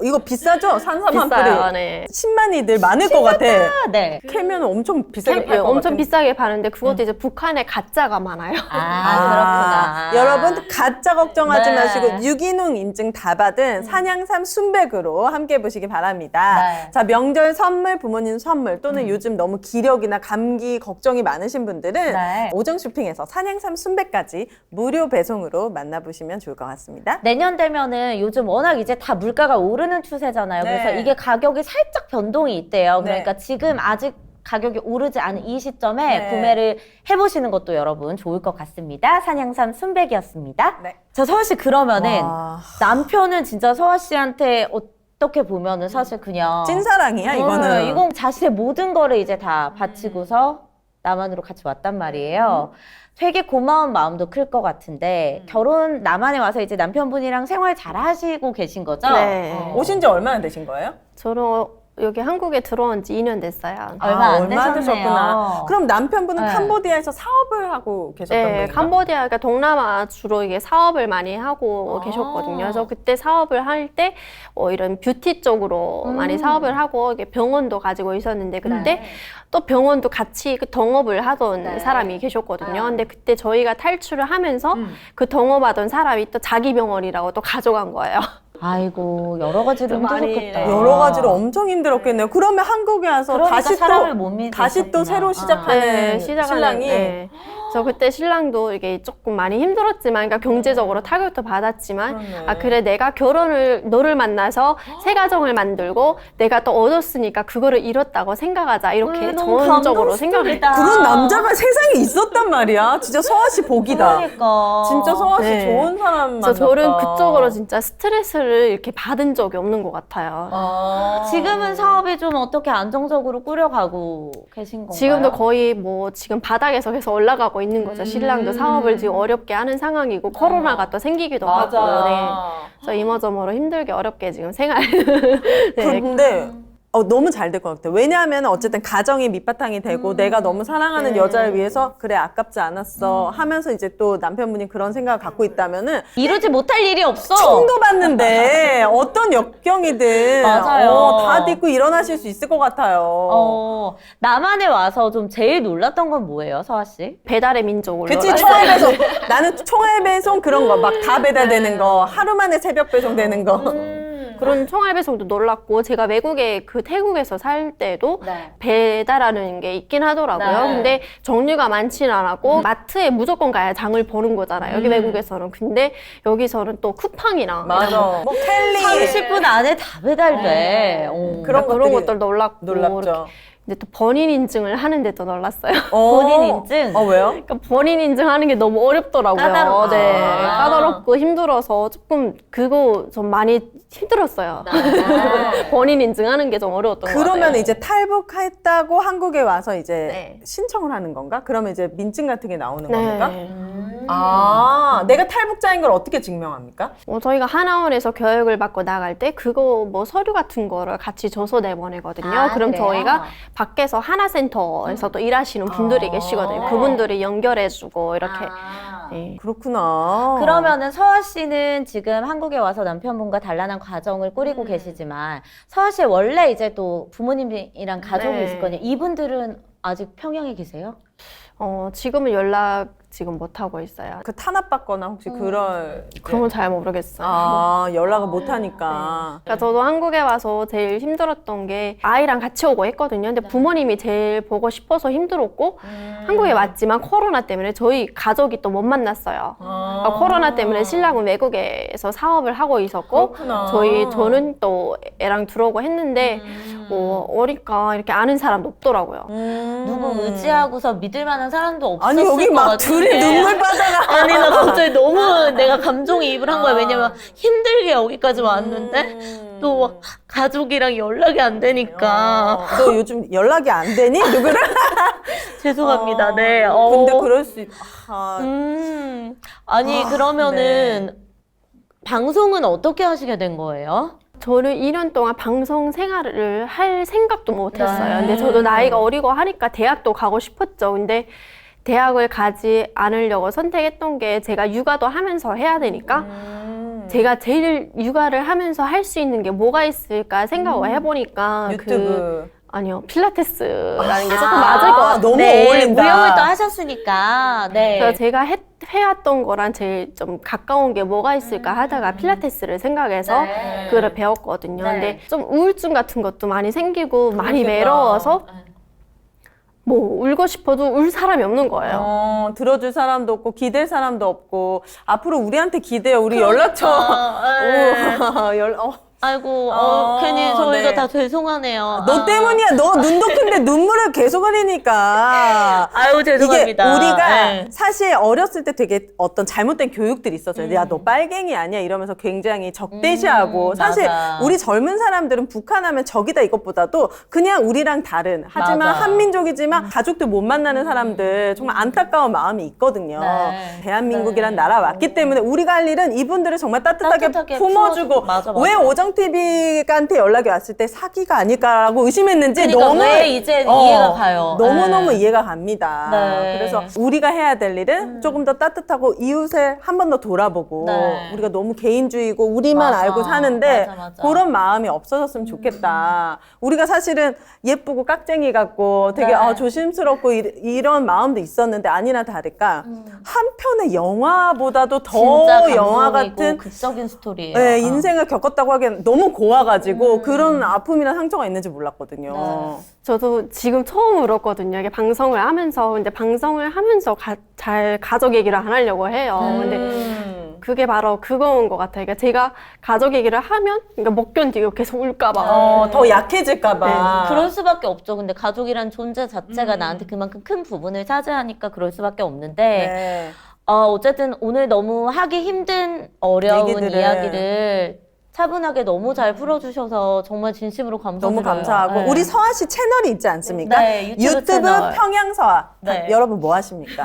이거 비싸죠? 산삼 비싸요. 한풀이 네. 10만이들 많을 것 같아. 네. 캐면 엄청 비싸게 팔 것 엄청 같은. 비싸게 파는데 그것도 이제 북한에 가짜가 많아요. 아, 그렇구나. 여러분 가짜 걱정하지 네. 마시고 유기농 인증 다 받은 산양삼 순백으로 함께 보시기 바랍니다. 네. 자, 명절 선물, 부모님 선물 또는 요즘 너무 기력이나 감기 걱정이 많으신 분들은 네. 오정 쇼핑에서 산양삼 순백까지 무료 배송으로 만나보시면 좋을 것 같습니다. 내년 되면은 요즘 워낙 이제 다 물가가 오르는 추세잖아요. 네. 그래서 이게 가격이 살짝 변동이 있대요. 네. 그러니까 지금 아직 가격이 오르지 않은 이 시점에 네. 구매를 해보시는 것도 여러분 좋을 것 같습니다. 산양삼 순백이었습니다. 네. 자, 서아 씨 그러면은 와. 남편은 진짜 서아 씨한테 어떻게 보면은 사실 그냥 찐사랑이야 이거는. 이건 자신의 모든 거를 이제 다 바치고서 남한으로 같이 왔단 말이에요. 되게 고마운 마음도 클 것 같은데 결혼 남한에 와서 이제 남편분이랑 생활 잘 하시고 계신 거죠? 네. 오신 지 얼마나 되신 거예요? 저는 여기 한국에 들어온 지 2년 됐어요. 얼마 안 얼마 되셨네요. 되셨구나. 그럼 남편분은 네. 캄보디아에서 사업을 하고 계셨던 네, 분인가? 캄보디아, 그러니까 동남아 주로 이게 사업을 많이 하고 계셨거든요. 그래서 그때 사업을 할 때 이런 뷰티 쪽으로 많이 사업을 하고 이게 병원도 가지고 있었는데 그때 네. 또 병원도 같이 그 동업을 하던 네. 사람이 계셨거든요. 아. 근데 그때 저희가 탈출을 하면서 그 동업하던 사람이 또 자기 병원이라고 또 가져간 거예요. 아이고 여러 가지로 좀 많이, 힘드셨겠다. 네. 여러 가지로 엄청 힘들었겠네요. 그러면 한국에 와서 그러니까 다시 사람을 또 못 믿으셨구나. 다시 또 새로 시작하는 네, 신랑이 네. 그래서 그때 신랑도 이게 조금 많이 힘들었지만, 그러니까 경제적으로 타격도 받았지만, 그렇네. 아 그래 내가 너를 만나서 새 가정을 만들고 내가 또 얻었으니까 그거를 잃었다고 생각하자 이렇게 너무 전적으로 감동스럽다. 생각했다. 그런 남자가 세상에 있었단 말이야. 진짜 서아 씨 복이다. 그러니까. 진짜 서아 씨 네. 좋은 사람 만났다. 그래서 저는 그쪽으로 진짜 스트레스를 이렇게 받은 적이 없는 것 같아요. 지금은 사업이 좀 어떻게 안정적으로 꾸려가고 계신 건가요? 지금도 거의 뭐 지금 바닥에서 계속 올라가고 있는 거죠. 신랑도 사업을 지금 어렵게 하는 상황이고 코로나가 또 생기기도 하고, 네. 그래서 이모저모로 힘들게 어렵게 지금 생활. 네. 근데 너무 잘 될 것 같아. 왜냐하면 어쨌든 가정이 밑바탕이 되고 내가 너무 사랑하는 여자를 위해서 그래 아깝지 않았어 하면서 이제 또 남편분이 그런 생각을 갖고 있다면은 이루지 못할 일이 없어. 총도 받는데 어떤 역경이든 맞아요. 다 딛고 일어나실 수 있을 것 같아요. 남한에 와서 좀 제일 놀랐던 건 뭐예요, 서아 씨? 배달의 민족으로. 그치, 총알 배송. 나는 총알 배송 그런 거 막 다 배달되는 거, 하루 만에 새벽 배송되는 거. 그런 총알 배송도 놀랐고, 제가 외국에 태국에서 살 때도 네. 배달하는 게 있긴 하더라고요. 네. 근데 종류가 많지는 않았고 마트에 무조건 가야 장을 보는 거잖아요. 여기 외국에서는. 근데 여기서는 또 쿠팡이나 맞아. 뭐 켈리 30분 안에 다 배달돼. 그런 그런 것들이 것들 놀랐고. 놀랍죠. 근데 또 본인 인증을 하는데 또 놀랐어요. 본인 인증? 왜요? 그러니까 본인 인증하는 게 너무 어렵더라고요. 까다롭다. 네, 까다롭고 힘들어서 조금 그거 좀 많이 힘들었어요. 본인 인증하는 게 좀 어려웠던 것 같아요. 그러면 이제 탈북했다고 한국에 와서 이제 네. 신청을 하는 건가? 그러면 이제 민증 같은 게 나오는 네. 겁니까? 내가 탈북자인 걸 어떻게 증명합니까? 저희가 하나원에서 교육을 받고 나갈 때 그거 뭐 서류 같은 거를 같이 줘서 내보내거든요. 그럼 그래요? 저희가 밖에서 하나센터에서 또 일하시는 분들이 계시거든요. 그분들이 연결해주고 이렇게. 네. 그렇구나. 그러면은 서아 씨는 지금 한국에 와서 남편분과 단란한 가정을 꾸리고 계시지만 서아 씨 원래 이제 또 부모님이랑 가족이 네. 있을 거냐. 이분들은 아직 평양에 계세요? 지금은 연락 지금 못 하고 있어요. 그 탄압받거나 혹시 그럴 이제- 그런 건 잘 모르겠어요. 연락을 못 하니까. 그러니까 저도 한국에 와서 제일 힘들었던 게 아이랑 같이 오고 했거든요. 근데 부모님이 제일 보고 싶어서 힘들었고 한국에 왔지만 코로나 때문에 저희 가족이 또 못 만났어요. 그러니까 코로나 때문에 신랑은 외국에서 사업을 하고 있었고 그렇구나. 저는 또 애랑 들어오고 했는데 뭐 어리까 이렇게 아는 사람도 없더라고요. 누구 의지하고서 믿을 만한 사람도 없었을 아니 여기 것 막 같은데. 둘이 눈물바다가 아니 나 갑자기 너무 내가 감정이입을 한 거야. 왜냐면 힘들게 여기까지 왔는데 또 막 가족이랑 연락이 안 되니까 너 요즘 연락이 안 되니? 누구를? 죄송합니다. 네. 근데 그럴 수 있... 아니 그러면은 네. 방송은 어떻게 하시게 된 거예요? 저는 2년 동안 방송 생활을 할 생각도 못 했어요. 네. 근데 저도 나이가 어리고 하니까 대학도 가고 싶었죠. 근데 대학을 가지 않으려고 선택했던 게 제가 육아도 하면서 해야 되니까 제가 제일 육아를 하면서 할 수 있는 게 뭐가 있을까 생각을 해보니까 유튜브. 아니요, 필라테스라는 게 조금 맞을 것 같아요. 너무 네, 어울린다. 무용을 또 하셨으니까. 네. 그래서 제가 해왔던 거랑 제일 좀 가까운 게 뭐가 있을까 하다가 필라테스를 생각해서 네. 그걸 배웠거든요. 네. 근데 좀 우울증 같은 것도 많이 생기고 많이 그러겠다. 외로워서 뭐 울고 싶어도 울 사람이 없는 거예요. 들어줄 사람도 없고 기댈 사람도 없고 앞으로 우리한테 기대요. 우리 연락처. 아이고, 괜히 저희가 다 죄송하네요. 너 때문이야. 너 눈도 큰데 눈물을 계속 흘리니까. 아유, 죄송합니다. 이게 우리가 네. 사실 어렸을 때 되게 어떤 잘못된 교육들이 있었잖아요. 야, 너 빨갱이 아니야? 이러면서 굉장히 적대시하고. 사실 맞아. 우리 젊은 사람들은 북한하면 적이다 이것보다도 그냥 우리랑 다른. 하지만 맞아. 한민족이지만 가족들 못 만나는 사람들 정말 안타까운 마음이 있거든요. 네. 대한민국이란 나라 왔기 때문에 우리가 할 일은 이분들을 정말 따뜻하게 따뜻하게 품어주고 맞아. 왜 오정TV한테 연락이 왔을 때 사기가 아닐까라고 의심했는지 그러니까 너무 왜 이제 이해가 가요. 너무너무 네. 이해가 갑니다. 네. 그래서 우리가 해야 될 일은 조금 더 따뜻하고 이웃을 한 번 더 돌아보고 네. 우리가 너무 개인주의고 우리만 맞아. 알고 사는데 맞아. 그런 마음이 없어졌으면 좋겠다. 우리가 사실은 예쁘고 깍쟁이 같고 되게 네. 조심스럽고 이런 마음도 있었는데 아니나 다를까 한 편의 영화보다도 더 진짜 영화 감동이고 같은 극적인 스토리예요. 네, 인생을 겪었다고 하기엔 너무 고와가지고 그런 아픔이나 상처가 있는지 몰랐거든요. 네. 저도 지금 처음 울었거든요. 이게 방송을 하면서. 근데 방송을 하면서 잘 가족 얘기를 안 하려고 해요. 근데 그게 바로 그거인 것 같아요. 그러니까 제가 가족 얘기를 하면 그러니까 못 견디고 계속 울까봐. 더 약해질까봐. 네, 그럴 수밖에 없죠. 근데 가족이란 존재 자체가 나한테 그만큼 큰 부분을 차지하니까 그럴 수밖에 없는데 네. 어쨌든 오늘 너무 하기 힘든 어려운 얘기들을. 이야기를 차분하게 너무 잘 풀어주셔서 정말 진심으로 감사드려요. 너무 감사하고 네. 우리 서아 씨 채널이 있지 않습니까? 네, 유튜브 채널. 평양서아. 네. 여러분 뭐 하십니까?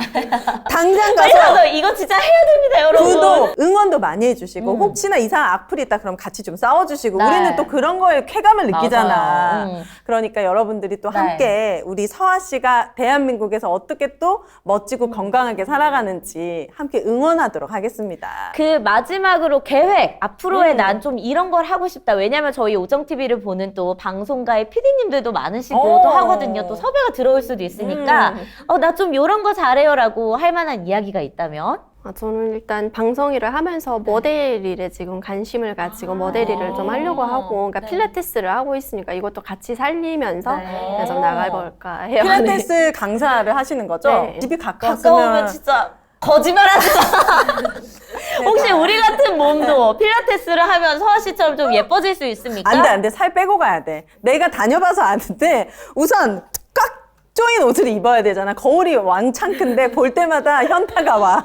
당장 빨리 가서 가서 이거 진짜 해야 됩니다, 여러분. 구독, 응원도 많이 해주시고 혹시나 이상한 악플이 있다 그럼 같이 좀 싸워주시고 네. 우리는 또 그런 거에 쾌감을 느끼잖아. 맞아요. 그러니까 여러분들이 또 네. 함께 우리 서아 씨가 대한민국에서 어떻게 또 멋지고 건강하게 살아가는지 함께 응원하도록 하겠습니다. 그 마지막으로 계획, 앞으로의 난 좀 이런 걸 하고 싶다. 왜냐면 저희 오정TV를 보는 또 방송가의 PD님들도 많으시고 오. 또 하거든요. 또 섭외가 들어올 수도 있으니까 나 좀 이런 거 잘해요라고 할 만한 이야기가 있다면? 저는 일단 방송 일을 하면서 모델 일에 지금 관심을 가지고 모델 일을 좀 하려고 하고, 그러니까 네. 필라테스를 하고 있으니까 이것도 같이 살리면서 네. 좀 나가볼까 해요. 필라테스 강사를 하시는 거죠? 네. 집이 가까우면 가까웠으면 진짜 거짓말하지 마. 혹시 우리 같은 몸도 필라테스를 하면 서아 씨처럼 좀 예뻐질 수 있습니까? 안 돼. 살 빼고 가야 돼. 내가 다녀봐서 아는데 우선 꽉 조인 옷을 입어야 되잖아. 거울이 왕창 큰데 볼 때마다 현타가 와.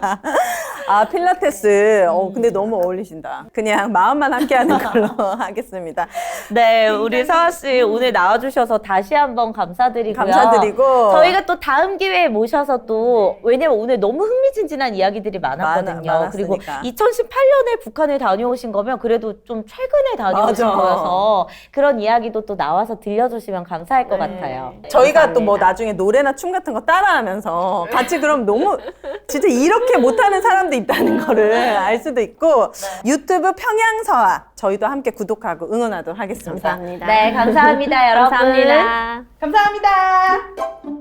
아, 필라테스. 근데 너무 어울리신다. 그냥 마음만 함께하는 걸로 하겠습니다. 네, 우리 서아 씨 오늘 나와주셔서 다시 한번 감사드리고요. 감사드리고. 저희가 또 다음 기회에 모셔서 또 왜냐면 오늘 너무 흥미진진한 이야기들이 많았거든요. 많았으니까. 그리고 2018년에 북한에 다녀오신 거면 그래도 좀 최근에 다녀오신 맞아. 거여서 그런 이야기도 또 나와서 들려주시면 감사할 것 같아요. 저희가 또 뭐 감사합니다. 나중에 노래나 춤 같은 거 따라하면서 같이 그럼 너무 진짜 이렇게 못하는 사람도 있다는 거를 알 수도 있고 유튜브 평양서아 저희도 함께 구독하고 응원하도록 하겠습니다. 감사합니다. 네, 감사합니다, 여러분. 감사합니다. 감사합니다.